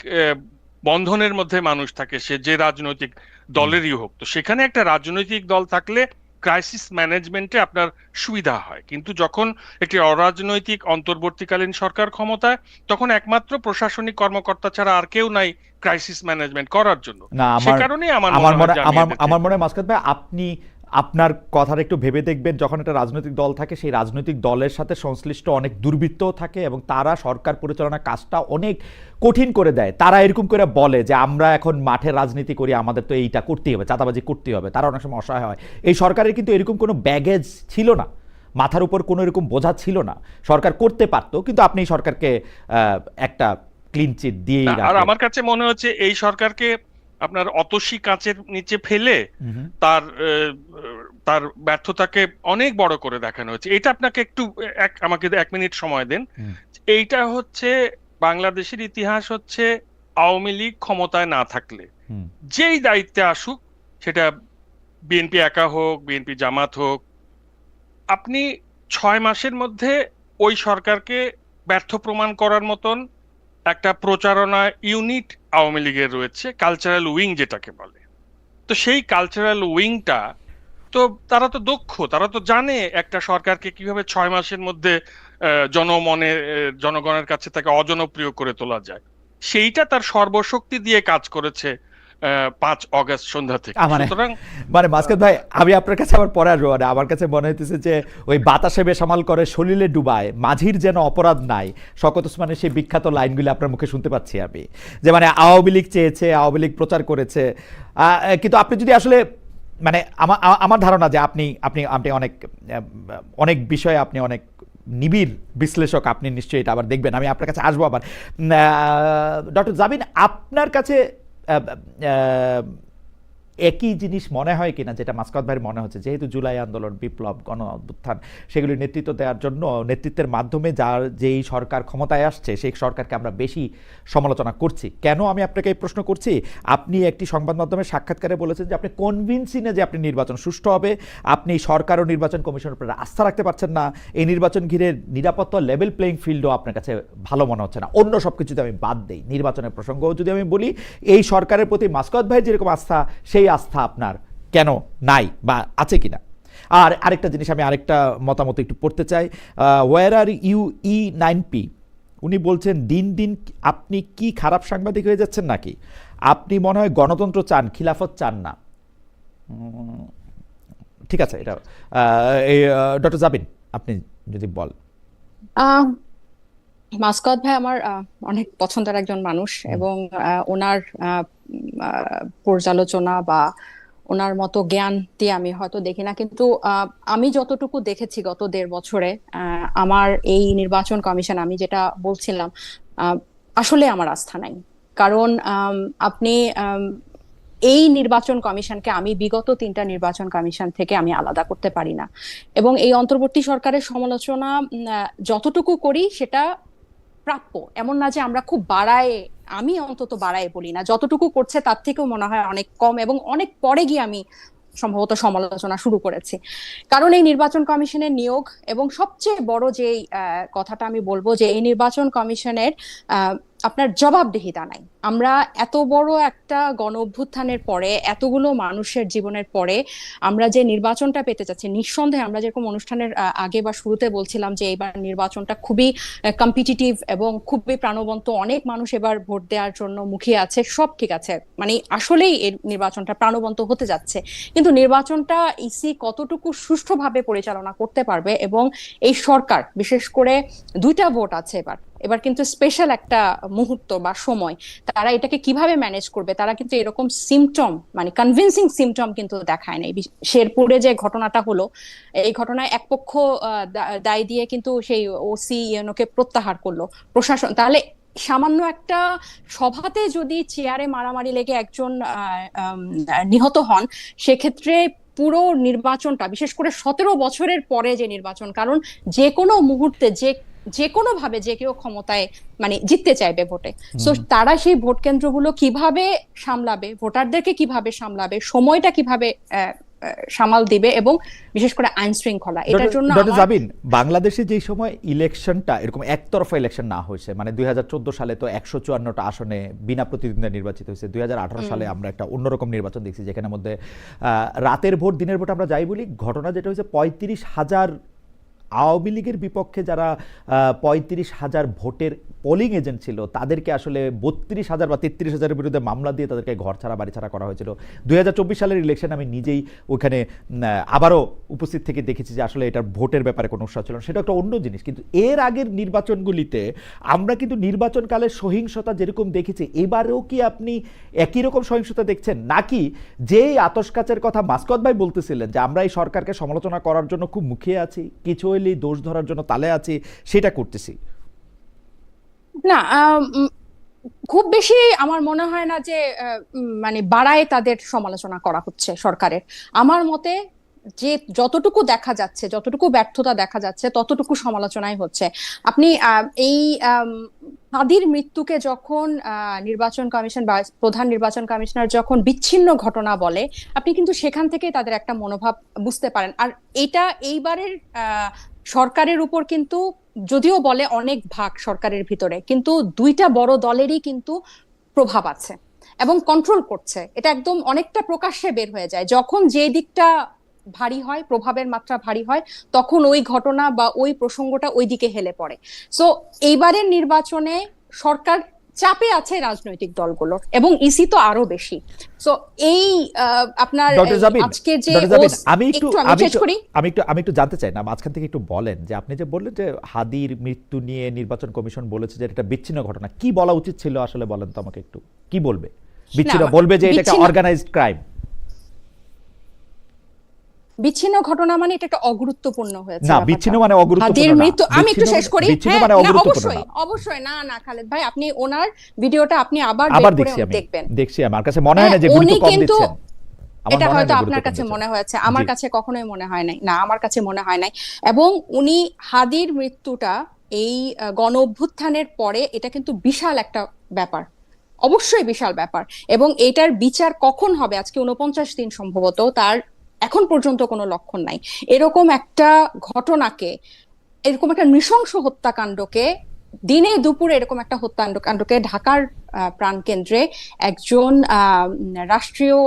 বন্ধনের মধ্যে মানুষ থাকে, সে যে রাজনৈতিক হুম। দলেরই হোক। তো সেখানে একটা রাজনৈতিক দল থাকলে ক্রাইসিস ম্যানেজমেন্টে আপনার সুবিধা হয়। কিন্তু যখন একটি অরাজনৈতিক অন্তর্বর্তীকালীন সরকার ক্ষমতায়, তখন একমাত্র প্রশাসনিক কর্মকর্তা ছাড়া আর কেউ নাই ক্রাইসিস ম্যানেজমেন্ট করার জন্য। না, সে আমার কারণেই আমার আমার মনে হয় মনে যে আমি আমার এদেরকে, আমার মনে হয় মাসকাত ভাই, আপনি আপনার কথাটা একটু ভেবে দেখবেন। যখন একটা রাজনৈতিক দল থাকে, সেই রাজনৈতিক দলের সাথে সংশ্লিষ্ট অনেক দুর্বৃত্তও থাকে এবং তারা সরকার পরিচালনার কাজটা অনেক কঠিন করে দেয়। তারা এরকম করে বলে যে আমরা এখন মাঠে রাজনীতি করি, আমাদের তো এইটা করতেই হবে, চাঁদাবাজি করতেই হবে। তারা অনেক সময় অসহায় হয়। এই সরকারের কিন্তু এরকম কোনো ব্যাগেজ ছিল না, মাথার উপর কোনো এরকম বোঝা ছিল না। সরকার করতে পারতো, কিন্তু আপনি এই সরকারকে একটা ক্লিন চিট দিয়েই না, আর রাখলেন। আমার কাছে মনে হচ্ছে এই সরকারকে আপনার অতসী কাঁচের নিচে ফেলে হুম, হুম, তার তার ব্যর্থতাকে অনেক বড় করে দেখানো হচ্ছে। এটা আপনাকে একটু আমাকে 1 মিনিট সময় দেন। হুম, এইটা হচ্ছে, বাংলাদেশের ইতিহাস হচ্ছে আওয়ামী লীগ ক্ষমতায় না থাকলে হুম, যেই দায়িত্বে আসুক, সেটা বিএনপি একা হোক, বিএনপি জামাত হোক, আপনি 6 মাসের মধ্যে ওই সরকারকে ব্যর্থ প্রমাণ করার মতন একটা প্রচারণা ইউনিট আওয়ামী লীগের রয়েছে, কালচারাল উইং যেটাকে বলে। তো সেই কালচারাল উইংটা তো, তারা তো দক্ষ, তারা তো জানে একটা সরকারকে কিভাবে 6 মাসের মধ্যে জনগণের কাছে তাকে অজনপ্রিয় করে তোলা যায়। সেইটা তার সর্বশক্তি দিয়ে কাজ করেছে 5 অগস্ট সন্ধ্যা থেকে। মানে সুতরাং মানে মাসকাত ভাই, আমি আপনার কাছে আবার পরে আসবো। মানে আমার কাছে মনে হইতেছে যে ওই বাতাসে বেসামাল করে সলিলে ডুবায়, মাঝির যেন অপরাধ নাই, শওকত ওসমানের সেই বিখ্যাত লাইনগুলি আপনার মুখে শুনতে পাচ্ছি আমি, যে মানে আওয়ামী লীগ চেয়েছে, আওয়ামী লীগ প্রচার করেছে। কিন্তু আপনি যদি আসলে মানে আমার ধারণা যে আপনি আপনি আপনি অনেক অনেক বিষয়ে আপনি অনেক নিবিড় বিশ্লেষক, আপনি নিশ্চয়ই এটা আবার দেখবেন। আমি আপনার কাছে আসবো আবার। ডক্টর জাবিন, আপনার কাছে একই জিনিস মনে হয় কিনা, যেটা মাসকাত ভাইয়ের মনে হচ্ছে, যেহেতু জুলাই আন্দোলন, বিপ্লব, গণ অভ্যুত্থান সেগুলির নেতৃত্ব দেওয়ার জন্য নেতৃত্বের মাধ্যমে যার যেই সরকার ক্ষমতায় আসছে সেই সরকারকে আমরা বেশি সমালোচনা করছি। কেন আমি আপনাকে এই প্রশ্ন করছি, আপনি একটি সংবাদ মাধ্যমের সাক্ষাৎকারে বলেছেন যে আপনি কনভিন্সিং যে আপনি নির্বাচন সুষ্ঠু হবে, আপনি সরকার ও নির্বাচন কমিশনের উপরে আস্থা রাখতে পারছেন না, এই নির্বাচন ঘিরে নিরাপত্তা লেভেল প্লেইং ফিল্ডও আপনার কাছে ভালো মনে হচ্ছে না। অন্য সব কিছু যদি আমি বাদ দেই, নির্বাচনের প্রসঙ্গও যদি আমি বলি, এই সরকারের প্রতি মাসকাত ভাইয়ের যেরকম আস্থা, সেই আস্থা আপনার কেন নাই বা আছে কিনা? আর আরেকটা জিনিস, আমি আরেকটা মতামত একটু পড়তে চাই। ওয়ার আর ইউ E9P, উনি বলছেন দিন দিন আপনি কি খারাপ সাংবাদিক হয়ে যাচ্ছেন নাকি? আপনি মনে হয় গণতন্ত্র চান, খিলাফত চান না। ঠিক আছে, এটা ডক্টর জাবিন আপনি যদি বল। আহ মাসকাত ভাই আমার অনেক পছন্দের একজন মানুষ, এবং ওনার পর্যালোচনা বা ওনার মতো জ্ঞান দিয়ে আমি হয়তো দেখি না, কিন্তু আমি যতটুকু দেখেছি গত 1.5 বছরে আমার এই নির্বাচন কমিশন, আমি যেটা বলছিলাম, আসলে আমার আস্থা নাই। কারণ আপনি এই নির্বাচন কমিশনকে আমি বিগত 3টা নির্বাচন কমিশন থেকে আমি আলাদা করতে পারি না। এবং এই অন্তর্বর্তী সরকারের সমালোচনা যতটুকু করি সেটা প্রাপ্য, এমন না যে আমরা খুব বাড়ায়, আমি অন্তত বাড়ায় বলি না, যতটুকু করছে তার থেকেও মনে হয় অনেক কম, এবং অনেক পরে গিয়ে আমি সম্ভবত সমালোচনা শুরু করেছি। কারণ এই নির্বাচন কমিশনের নিয়োগ, এবং সবচেয়ে বড় যে কথাটা আমি বলবো, যে এই নির্বাচন কমিশনের আপনার জবাবদিহিতা নাই। আমরা এত বড় একটা গণ অভ্যুত্থানের পরে, এতগুলো মানুষের জীবনের পরে আমরা যে নির্বাচনটা পেতে যাচ্ছি, নিঃসন্দেহে আমরা যেরকম অনুষ্ঠানের আগে বা শুরুতে বলছিলাম যে এবার নির্বাচনটা খুবই কম্পিটিটিভ এবং খুবই প্রাণবন্ত, অনেক মানুষ এবার ভোট দেওয়ার জন্য মুখিয়ে আছে, সব ঠিক আছে, মানে আসলেই এই নির্বাচনটা প্রাণবন্ত হতে যাচ্ছে। কিন্তু নির্বাচনটা ইসি কতটুকু সুষ্ঠুভাবে পরিচালনা করতে পারবে, এবং এই সরকার বিশেষ করে 2টা ভোট আছে এবার কিন্তু স্পেশাল একটা মুহূর্ত বা সময়, তারা এটাকে কিভাবে ম্যানেজ করবে, তারা কিন্তু এরকম সিমটম, মানে কনভিন্সিং সিমটম কিন্তু দেখায় নাই। শেরপুরে যে ঘটনাটা হলো, এই ঘটনায় এক পক্ষ দায় দিয়ে কিন্তু সেই ওসি ইউনোকে প্রত্যাহার করলো প্রশাসন। তাহলে সামান্য একটা সভাতে যদি চেয়ারে মারামারি লেগে একজন নিহত হন, সেক্ষেত্রে পুরো নির্বাচনটা, বিশেষ করে 17 বছরের পরে যে নির্বাচন, কারণ যে কোনো মুহূর্তে যে কোনো ভাবে যে কেউ ক্ষমতায় মানে জিততে চাইবে ভোটে, সো তারা সেই ভোট কেন্দ্রগুলো কিভাবে সামলাবে, ভোটারদেরকে কিভাবে সামলাবে, সময়টা কিভাবে সামাল দিবে, এবং বিশেষ করে আইন শৃঙ্খলা, এটার জন্য বাংলাদেশে যেই সময় ইলেকশনটা এরকম একতরফা ইলেকশন না হয়েছে, মানে 2014 সালে তো 154টা আসনে বিনা প্রতিদ্বন্দ্বিতা নির্বাচিত হয়েছে, 2018 সালে আমরা একটা অন্যরকম নির্বাচন দেখছি, যেখানে মধ্যে রাতের ভোট দিনের ভোট আমরা যাই বলি, ঘটনা যেটা হয়েছে 35,000 আওয়ামী লীগের বিপক্ষে যারা 35,000 ভোটের পোলিং এজেন্ট ছিল, তাদেরকে আসলে 32,000 বা 33,000-এর বিরুদ্ধে মামলা দিয়ে তাদেরকে ঘর ছাড়া বাড়ি ছাড়া করা হয়েছিল। 2024 সালের ইলেকশন আমি নিজেই ওখানে আবারও উপস্থিত থেকে দেখেছি যে আসলে এটার ভোটের ব্যাপারে কোনো উৎসাহ ছিল না, সেটা একটা অন্য জিনিস। কিন্তু এর আগের নির্বাচনগুলিতে আমরা কিন্তু নির্বাচনকালে সহিংসতা যেরকম দেখেছি, এবারেও কি আপনি একই রকম সহিংসতা দেখছেন, নাকি যেই আতশকাচের কথা মাসকাত ভাই বলতেছিলেন যে আমরা এই সরকারকে সমালোচনা করার জন্য খুব মুখিয়ে আছি, কিছু হইলেই দোষ ধরার জন্য তালে আছি, সেটা করতেছি? না, খুব বেশি আমার মনে হয় না যে মানে বাড়ায় তাদের সমালোচনা করা হচ্ছে সরকারের। আমার মতে যে যতটুকু দেখা যাচ্ছে, যতটুকু ব্যর্থতা দেখা যাচ্ছে, ততটুকু সমালোচনাই হচ্ছে। আপনি এই হাদির মৃত্যুকে যখন নির্বাচন কমিশন বা প্রধান নির্বাচন কমিশনার যখন বিচ্ছিন্ন ঘটনা বলে, আপনি কিন্তু সেখান থেকে তাদের একটা মনোভাব বুঝতে পারেন। আর এটা এইবারের সরকারের উপর কিন্তু, যদিও বলে অনেক ভাগ সরকারের ভিতরে, কিন্তু 2টা বড় দলেরই কিন্তু প্রভাব আছে এবং কন্ট্রোল করছে। এটা একদম অনেকটা প্রকাশ্যে বের হয়ে যায়, যখন যে দিকটা ভারী হয়, প্রভাবের মাত্রা ভারী হয়, তখন ওই ঘটনা বা ওই প্রসঙ্গটা ওই দিকে হেলে পড়ে। সো এইবারের নির্বাচনে সরকার চাপে আছে রাজনৈতিক দলগুলোর, এবং ইসি তো আরো বেশি। সো এই আপনার আজকের যে আমি একটু জানতে চাই না, মাঝখান থেকে একটু বলেন যে আপনি যে বললেন যে হাদির মৃত্যু নিয়ে নির্বাচন কমিশন বলেছে যে এটা বিচ্ছিন্ন ঘটনা, কি বলা উচিত ছিল আসলে বলেন তো আমাকে একটু, কি বলবে? বিচ্ছিন্ন বলবে যে এটা একটা অর্গানাইজড ক্রাইম? বিচ্ছিন্ন ঘটনা মানে এটা একটা অগুরুত্বপূর্ণ হয়েছে না, বিচ্ছিন্ন মানে অগুরুত্বপূর্ণ না। আমি একটু শেষ করি। অবশ্যই অবশ্যই না খালেদ ভাই, আপনি ওনার ভিডিওটা আপনি আবার দেখছি, দেখবেন। দেখছি, আমার কাছে মনে হয় না যে গুরুত্ব কম দিচ্ছেন। আমার এটা মনে হয় হয়তো না আপনার গুরুত্ব কাছে কম দিয়েছেন। মনে হয়েছে, আমার জি। কাছে কখনোই মনে হয় নাই, না আমার কাছে মনে হয় নাই। এবং উনি হাদির মৃত্যুটা এই গণ অভ্যুত্থানের পরে এটা কিন্তু বিশাল একটা ব্যাপার, অবশ্যই বিশাল ব্যাপার। এবং এটার বিচার কখন হবে, আজকে 49 দিন সম্ভবত, তার এখন পর্যন্ত কোনো লক্ষণ নাই। এরকম একটা ঘটনাকে, এরকম একটা নৃশংস হত্যাকাণ্ডকে, দিনে দুপুরে এরকম একটা হত্যাকাণ্ডকে ঢাকার প্রাণকেন্দ্রে একজন রাষ্ট্রীয়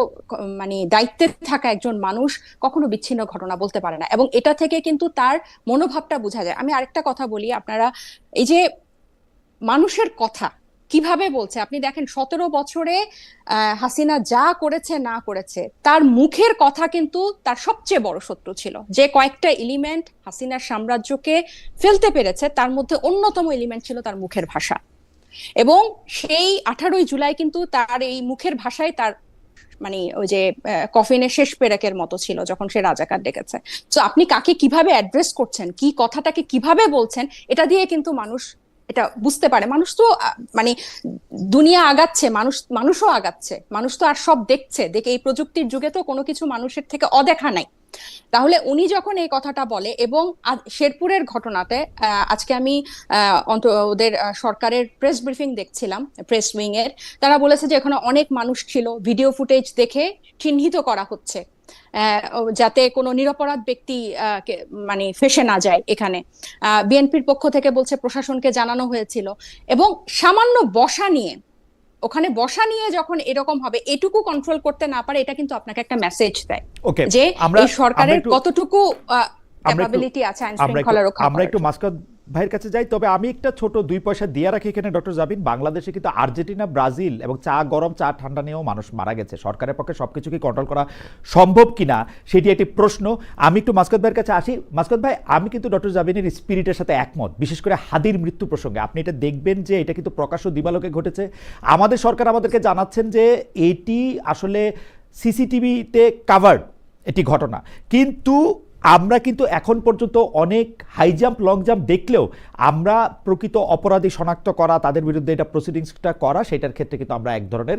মানে দায়িত্বে থাকা একজন মানুষ কখনো বিচ্ছিন্ন ঘটনা বলতে পারে না। এবং এটা থেকে কিন্তু তার মনোভাবটা বোঝা যায়। আমি আরেকটা কথা বলি, আপনারা এই যে মানুষের কথা কিভাবে বলছে, আপনি দেখেন 17 বছরে হাসিনা যা করেছে না করেছে, তার মুখের কথা কিন্তু তার সবচেয়ে বড় শত্রু ছিল। যে কয়েকটা এলিমেন্ট হাসিনার সাম্রাজ্যকে ফেলতে পেরেছে তার মধ্যে অন্যতম এলিমেন্ট ছিল তার মুখের ভাষা। এবং সেই 18ই জুলাই কিন্তু তার এই মুখের ভাষায় তার মানে ওই যে কফিনের শেষ পেরেকের মতো ছিল যখন সে রাজাকার ডেকেছে। তো আপনি কাকে কিভাবে অ্যাড্রেস করছেন, কি কথাটাকে কিভাবে বলছেন, এটা দিয়ে কিন্তু মানুষ এটা বুঝতে পারে। মানুষ তো মানে দুনিয়া আগাচ্ছে, মানুষও আগাচ্ছে, মানুষ তো আর সব দেখছে, দেখে এই প্রযুক্তির যুগে তো কোনো কিছু মানুষের থেকে অদেখা নাই। তাহলে উনি যখন এই কথাটা বলে, এবং শেরপুরের ঘটনাতে আজকে আমি ওদের সরকারের প্রেস ব্রিফিং দেখছিলাম, প্রেস উইং এর, তারা বলেছে যে এখানে অনেক মানুষ ছিল, ভিডিও ফুটেজ দেখে চিহ্নিত করা হচ্ছে যাতে কোনো নিরপরাধ ব্যক্তি মানে ফেঁসে না যায়। এখানে বিএনপির পক্ষ থেকে বলছে প্রশাসনকে জানানো হয়েছিল। এবং সামান্য বসা নিয়ে, ওখানে বসা নিয়ে যখন এরকম হবে, এটুকু কন্ট্রোল করতে না পারে, এটা কিন্তু আপনাকে একটা মেসেজ দেয় ওকে, যে আমরা এই সরকারের একটু কতটুকু আমরা একটু ক্যাপাবিলিটি আছে আইন শৃঙ্খলা রক্ষা আমরা করার একটু জন্য। মাসকাত ভাইয়ের কাছে যাই। তবে আমি একটা ছোট 2 পয়সা দিয়ে রাখি এখানে, ডক্টর জাবিন। বাংলাদেশে কিন্তু আর্জেন্টিনা, ব্রাজিল এবং চা গরম চা ঠান্ডা নিয়েও মানুষ মারা গেছে। সরকারের পক্ষে সবকিছু কি কন্ট্রোল করা সম্ভব কিনা সেটি একটি প্রশ্ন। আমি একটু মাসকাত ভাইয়ের কাছে আসি। মাসকাত ভাই, আমি কিন্তু ডক্টর জাবিনের স্পিরিটের সাথে একমত, বিশেষ করে হাদির মৃত্যু প্রসঙ্গে। আপনি এটা দেখবেন যে এটা কিন্তু প্রকাশ্য দিবালোকে ঘটেছে। আমাদের সরকার আমাদেরকে জানাচ্ছেন যে এটি আসলে সিসিটিভিতে কাভার্ড একটি ঘটনা, কিন্তু আমরা কিন্তু এখন পর্যন্ত অনেক হাই জাম্প লং জাম্প দেখলেও আমরা প্রকৃত অপরাধী শনাক্ত করা, তাদের বিরুদ্ধে এটা প্রসিডিংসটা করা, সেটার ক্ষেত্রে কিন্তু আমরা এক ধরনের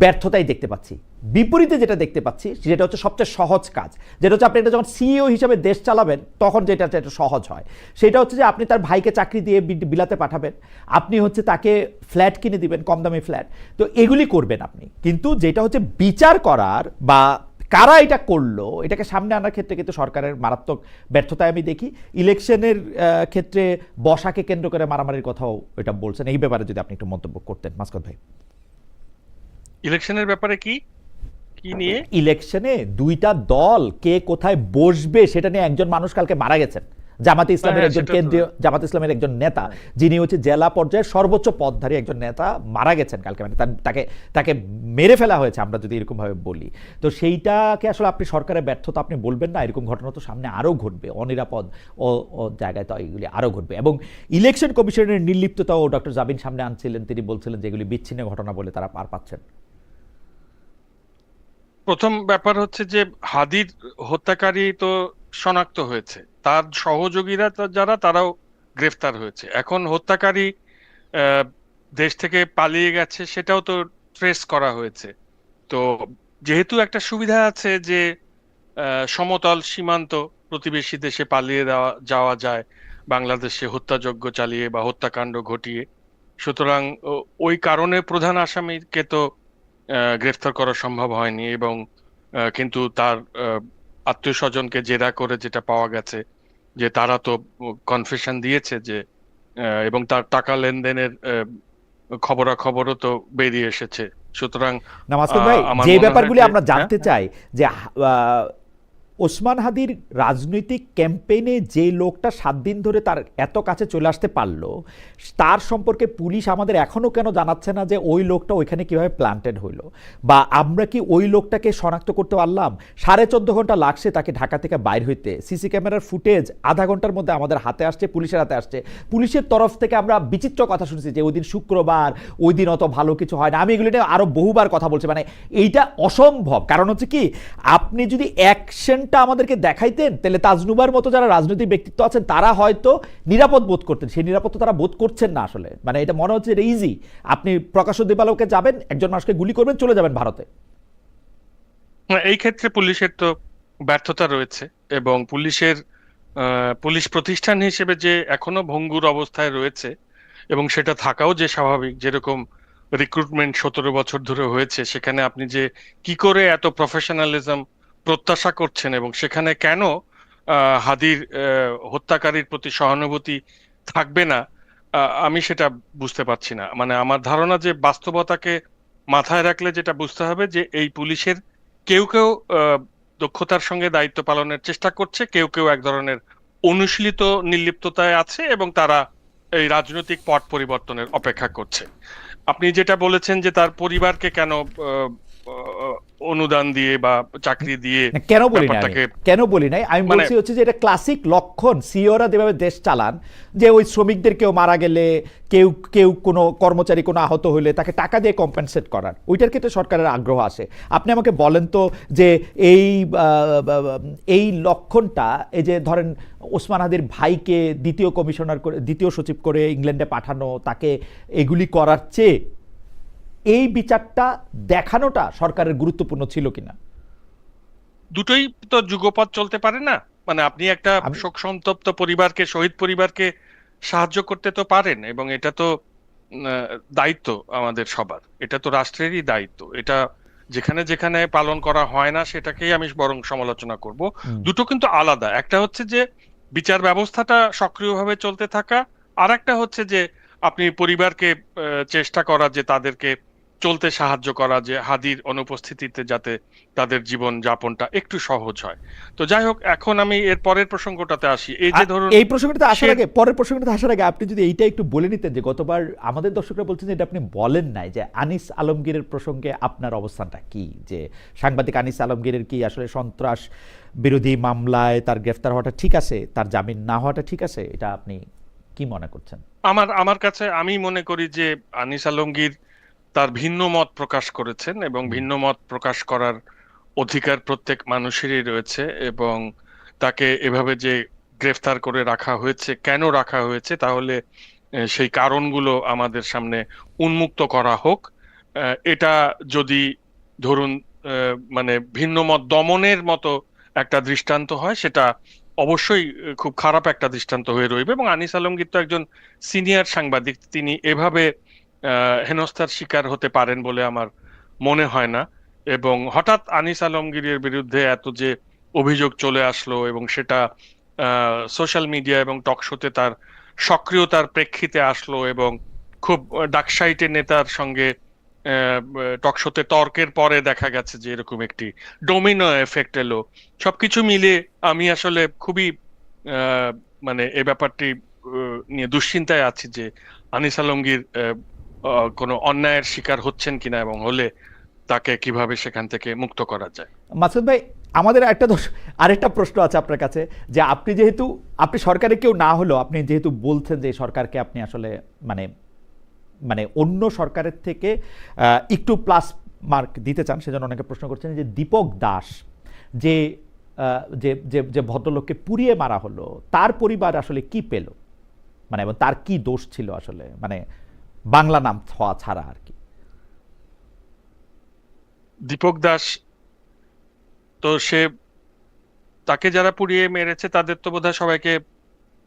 ব্যর্থতাই দেখতে পাচ্ছি। বিপরীতে যেটা দেখতে পাচ্ছি যেটা হচ্ছে সবচেয়ে সহজ কাজ, যেটা হচ্ছে আপনি এটা যখন সিইও হিসাবে দেশ চালাবেন তখন যেটা একটু সহজ হয়, সেটা হচ্ছে যে আপনি তার ভাইকে চাকরি দিয়ে বিলাতে পাঠাবেন, আপনি হচ্ছে তাকে ফ্ল্যাট কিনে দিবেন, কম দামি ফ্ল্যাট, তো এগুলি করবেন আপনি। কিন্তু যেটা হচ্ছে বিচার করার বা কারা এটা করলো এটাকে সামনে আনার ক্ষেত্রে কিন্তু সরকারের মারাত্মক ব্যর্থতায় আমি দেখি। ইলেকশনের ক্ষেত্রে বসাকে কেন্দ্র করে মারামারির কথাও এটা বলছেন। এই ব্যাপারে যদি আপনি একটু মন্তব্য করতেন মাসকাত ভাই। ইলেকশনের ব্যাপারে কি কি নিয়ে? ইলেকশনে দুইটা দল কে কোথায় বসবে সেটা নিয়ে একজন মানুষ কালকে মারা গেছেন, জামাতে ইসলামের একজন কেন্দ্রীয় জামাতে ইসলামের একজন নেতা, যিনি হচ্ছে জেলা পর্যায়ের সর্বোচ্চ পদধারী একজন নেতা, মারা গেছেন কালকে। মানে তাকে মেরে ফেলা হয়েছে, আমরা যদি এরকম ভাবে বলি। তো সেইটাকে আসলে আপনি সরকারের ব্যর্থতা আপনি বলবেন না? এরকম ঘটনা তো সামনে আরও ঘটবে, অনিরাপদ ও জায়গায় তো এগুলি আরও ঘটবে। এবং ইলেকশন কমিশনের নির্লিপ্ততাও ডক্টর জাবিন সামনে আনছিলেন, তিনি বলছিলেন যে এগুলি বিচ্ছিন্ন ঘটনা বলে তারা পার পাচ্ছেন। প্রথম ব্যাপার হচ্ছে যে হাদির হত্যাকারী তো শনাক্ত হয়েছে, তার সহযোগীরা যারা তারাও গ্রেফতার হয়েছে। এখন হত্যাকারী দেশ থেকে পালিয়ে গেছে সেটাও তো ট্রেস করা হয়েছে। তো যেহেতু একটা সুবিধা আছে যে সমতল সীমান্ত প্রতিবেশী দেশে পালিয়ে যাওয়া যায় বাংলাদেশে হত্যাযজ্ঞ চালিয়ে বা হত্যাকাণ্ড ঘটিয়ে, সুতরাং ওই কারণে প্রধান আসামিকে তো গ্রেফতার করা সম্ভব হয়নি। এবং কিন্তু তার আত্মীয় স্বজনকে জেরা করে যেটা পাওয়া গেছে যে তারা তো কনফেশন দিয়েছে যে এবং তার টাকা লেনদেনের খবরাখবরও তো বেরিয়ে এসেছে। সুতরাং না মাসুদ ভাই, আমার যে মনে হয় ব্যাপারগুলি যে আমরা জানতে চাই যে ওসমান হাদির রাজনৈতিক ক্যাম্পেইনে যে লোকটা 7 দিন ধরে তার এত কাছে চলে আসতে পারলো, তার সম্পর্কে পুলিশ আমাদের এখনো কেন জানাচ্ছে না যে ওই লোকটা ওইখানে কিভাবে প্ল্যান্টেড হইলো, বা আমরা কি ওই লোকটাকে শনাক্ত করতে পারলাম? 14.5 ঘন্টা লাগছে তাকে ঢাকা থেকে বাইর হইতে। সিসি ক্যামেরার ফুটেজ আধা ঘন্টার মধ্যে আমাদের হাতে আসছে, পুলিশের হাতে আসছে। পুলিশের তরফ থেকে আমরা বিচিত্র কথা শুনছি যে ওই দিন শুক্রবার, ওই দিন অত ভালো কিছু হয় না। আমি এগুলো নিয়ে আরো বহুবার কথা বলছি, মানে এইটা অসম্ভব। কারণ হচ্ছে কি, আপনি যদি অ্যাকশন আমাদেরকে দেখাইতেন তাহলে তাজনুবার মতো যারা রাজনৈতিক ব্যক্তিত্ব আছেন তারা হয়তো নিরাপদ বোধ করতেন। সেই নিরাপত্তা তারা বোধ করছেন না আসলে। মানে এটা মনে হচ্ছে এটা ইজি, আপনি প্রকাশ্য দিবালোকে যাবেন, একজন মানুষকে গুলি করবেন, চলে যাবেন ভারতে। এই ক্ষেত্রে পুলিশের তো ব্যর্থতা রয়েছে, এবং পুলিশ প্রতিষ্ঠান হিসেবে যে এখনো ভঙ্গুর অবস্থায় রয়েছে, এবং সেটা থাকাও যে স্বাভাবিক। যেরকম রিক্রুটমেন্ট 17 বছর ধরে হয়েছে, সেখানে আপনি যে কি করে এত প্রফেশনালিজম প্রত্যাশা করছেন, এবং সেখানে কেন হাদির হত্যাকারীর প্রতি সহানুভূতি থাকবে না, আমি সেটা বুঝতে পারছি না। মানে আমার ধারণা যে বাস্তবতাকে মাথায় রাখলে যেটা বুঝতে হবে যে এই পুলিশের কেউ কেউ দক্ষতার সঙ্গে দায়িত্ব পালনের চেষ্টা করছে, কেউ কেউ এক ধরনের অনুশীলিত নির্লিপ্ততায় আছে, এবং তারা এই রাজনৈতিক পট পরিবর্তনের অপেক্ষা করছে। আপনি যেটা বলেছেন যে তার পরিবারকে কেন আহ, আহ, অনুদান দিয়ে বা চাকরি দিয়ে না, কেন বলি না আমি, ব্যাপারটাকে, কেন বলি নাই, আমি মানে বলছি হচ্ছে যে এটা ক্লাসিক লক্ষণ সিওরা যেভাবে দেশ চালান, যে ওই শ্রমিকদের কেউ মারা গেলে, কেউ কেউ কোনো কর্মচারী কোনো আহত হলে তাকে টাকা দিয়ে কম্পেনসেট করার, ওইটার ক্ষেত্রে সরকারের আগ্রহ আসে। আপনি আমাকে বলেন তো যে এই এই লক্ষণটা, এই যে ধরেন ওসমান হাদির ভাইকে দ্বিতীয় কমিশনার করে, দ্বিতীয় সচিব করে ইংল্যান্ডে পাঠানো, তাকে এগুলি করার চেয়ে এই বিচারটা দেখানোটা সরকারের গুরুত্বপূর্ণ ছিল কিনা? দুটোই তো যুগপৎ চলতে পারে না। মানে আপনি একটা আমি শোক সন্তপ্ত পরিবারকে, শহীদ পরিবারকে সাহায্য করতে তো পারেন, এবং এটা তো দায়িত্ব আমাদের সবার, এটা তো রাষ্ট্রেরই দায়িত্ব। এটা যেখানে যেখানে পালন করা হয় না সেটাকেই আমি বরং সমালোচনা করব। হুম। দুটো কিন্তু আলাদা। একটা হচ্ছে যে বিচার ব্যবস্থাটা সক্রিয়ভাবে চলতে থাকা, আর একটা হচ্ছে যে আপনি পরিবারকে চেষ্টা করা যে তাদেরকে চলতে সাহায্য করা, যে হাদির অনুপস্থিতিতে যাতে তাদের জীবন যাপনটা একটু সহজ হয়। তো যাই হোক, এখন আমি এর পরের প্রসঙ্গটাতে আসি। এই যে ধরুন, এই প্রসঙ্গটাতে আসার সে আগে, পরের প্রসঙ্গটাতে আসার আগে আপনি যদি এইটা একটু বলে নিতেন, যে গতবার আমাদের দর্শকরা বলছেন যে এটা আপনি বলেন নাই, যে আনিস আলমগীরের প্রসঙ্গে আপনার অবস্থানটা কি, যে সাংবাদিক আনিস আলমগীরের কি আসলে সন্ত্রাস বিরোধী মামলায় তার গ্রেফতার হওয়াটা ঠিক আছে, তার জামিন না হওয়াটা ঠিক আছে, এটা আপনি কি মনে করছেন? আমার আমার কাছে, আমি মনে করি যে আনিস আলমগীর তার ভিন্ন মত প্রকাশ করেছেন, এবং হুম। ভিন্ন মত প্রকাশ করার অধিকার প্রত্যেক মানুষেরই রয়েছে। এবং তাকে এভাবে যে গ্রেফতার করে রাখা হয়েছে, কেন রাখা হয়েছে, তাহলে সেই কারণগুলো আমাদের সামনে উন্মুক্ত করা হোক। এটা যদি ধরুন মানে ভিন্ন মত দমনের মতো একটা দৃষ্টান্ত হয়, সেটা অবশ্যই খুব খারাপ একটা দৃষ্টান্ত হয়ে রইবে। এবং আনিস আলমগীর তো একজন সিনিয়র সাংবাদিক, তিনি এভাবে হেনস্থার শিকার হতে পারেন বলে আমার মনে হয় না। এবং হঠাৎ আনিস আলমগীরের বিরুদ্ধে এত যে অভিযোগ চলে আসলো, এবং সেটা সোশ্যাল মিডিয়া এবং টক শোতে তার সক্রিয়তার প্রেক্ষিতে আসলো, এবং খুব ডাকসাইটে নেতার সঙ্গে টক শোতে তর্কের পরে দেখা গেছে যে এরকম একটি ডোমিনো এফেক্ট এলো। সবকিছু মিলে আমি আসলে খুবই আহ, মানে এই ব্যাপারটি নিয়ে দুশ্চিন্তায় আছি যে আনিস আলমগীর কোনো অন্যায়ের শিকার হচ্ছেন কিনা, এবং হলে তাকে কিভাবে সেখান থেকে মুক্ত করা যায়। মাসুদ ভাই, আমাদের একটা আরেকটা প্রশ্ন আছে আপনার কাছে, যে আপনি যেহেতু, আপনি সরকারে কেউ না হলেও আপনি যেহেতু বলছেন যে সরকারকে আপনি আসলে মানে মানে অন্য সরকারের থেকে একটু প্লাস মার্ক দিতে চান, সেজন্য অনেকে প্রশ্ন করছেন যে দীপক দাস, যে যে যে যে ভদ্রলোককে পুড়িয়ে মারা হলো, তার পরিবার আসলে কি পেল, মানে এবং তার কি দোষ ছিল আসলে, মানে বাংলা নাম হওয়া ছাড়া আর কি। দীপক দাস তো সে, তাকে যারা পুড়িয়ে মেরেছে তাদের তো বোধহয় সবাইকে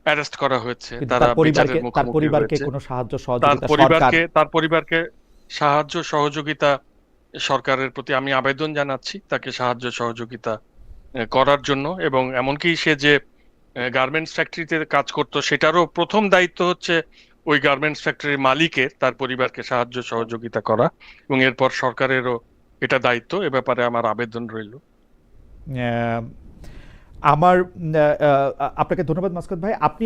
অ্যারেস্ট করা হয়েছে, কিন্তু তারা তার পরিবারকে, বিচারের মুখোমুখি হয়েছে। কোনো সাহায্য সহযোগিতা সরকার? তার পরিবারকে সাহায্য সহযোগিতা সরকারের প্রতি আমি আবেদন জানাচ্ছি, তাকে সাহায্য সহযোগিতা করার জন্য। এবং এমনকি সে যে গার্মেন্টস ফ্যাক্টরিতে কাজ করতো, সেটারও প্রথম দায়িত্ব হচ্ছে ওই গার্মেন্টস ফ্যাক্টরির মালিকের তার পরিবারকে সাহায্য সহযোগিতা করা, এবং এরপর সরকারেরও এটা দায়িত্ব। এ ব্যাপারে আমার আবেদন রইল। আহ, আমার আপনাকে ধন্যবাদ মাসকাত ভাই। আপনি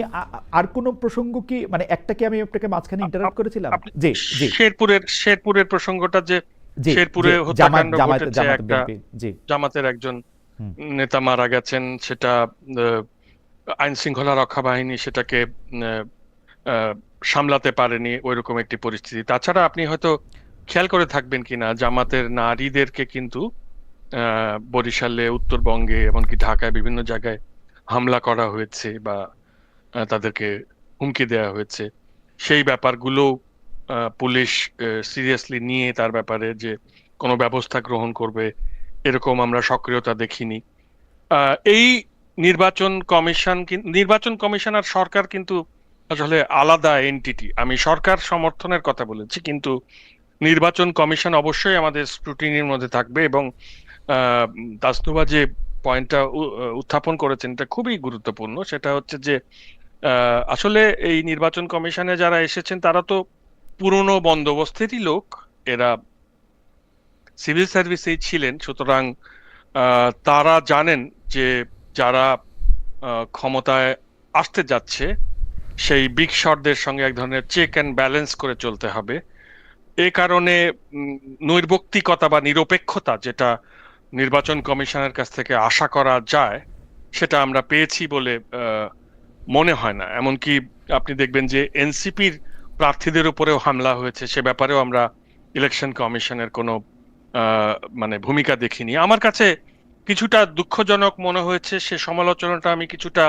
আর কোনো প্রসঙ্গ কি, মানে একটা কি আমি আপনাকে মাঝখানে ইন্টারাপ্ট করেছিলাম? আপনি জি জি শেরপুরের প্রসঙ্গটা, যে জি শেরপুরে জি, জামাত হত্যাকাণ্ড জামাত ঘটেছে, জামাত একটা বিএনপি, জি। জামাতের একজন হুম। নেতা মারা গেছেন, সেটা আইন শৃঙ্খলা রক্ষা বাহিনী সেটাকে আহ, আহ, সামলাতে পারেনি, ওইরকম একটি পরিস্থিতি। তাছাড়া আপনি হয়তো খেয়াল করে থাকবেন কিনা, জামাতের নারীদেরকে কিন্তু বরিশালে, উত্তরবঙ্গে, এমনকি ঢাকায় বিভিন্ন জায়গায় হামলা করা হয়েছে, বা তাদেরকে হুমকি দেওয়া হয়েছে। সেই ব্যাপারগুলো পুলিশ সিরিয়াসলি নিয়ে তার ব্যাপারে যে কোনো ব্যবস্থা গ্রহণ করবে, এরকম আমরা সক্রিয়তা দেখিনি। এই নির্বাচন কমিশন আর সরকার কিন্তু আসলে আলাদা এন্টিটি। আমি সরকার সমর্থনের কথা বলেছি, কিন্তু নির্বাচন কমিশন অবশ্যই আমাদের স্ক্রুটিনির মধ্যে থাকবে। এবং তাসনুভা যে পয়েন্টটা উত্থাপন করেছেন এটা খুবই গুরুত্বপূর্ণ। সেটা হচ্ছে যে আসলে এই নির্বাচন কমিশনে যারা এসেছেন তারা তো পুরনো বন্দোবস্তেরই লোক, এরা সিভিল সার্ভিসেই ছিলেন। সুতরাং তারা জানেন যে যারা ক্ষমতায় আসতে যাচ্ছে সেই বিগ শটদের সঙ্গে এক ধরনের চেক অ্যান্ড ব্যালেন্স করে চলতে হবে। এ কারণে নৈর্ব্যক্তিকতা বা নিরপেক্ষতা যেটা নির্বাচন কমিশনের কাছ থেকে আশা করা যায় সেটা আমরা পেয়েছি বলে মনে হয় না। এমনকি আপনি দেখবেন যে এনসিপির প্রার্থীদের উপরেও হামলা হয়েছে, সে ব্যাপারেও আমরা ইলেকশন কমিশনের কোনো মানে ভূমিকা দেখিনি। আমার কাছে কিছুটা দুঃখজনক মনে হয়েছে, সে সমালোচনাটা আমি কিছুটা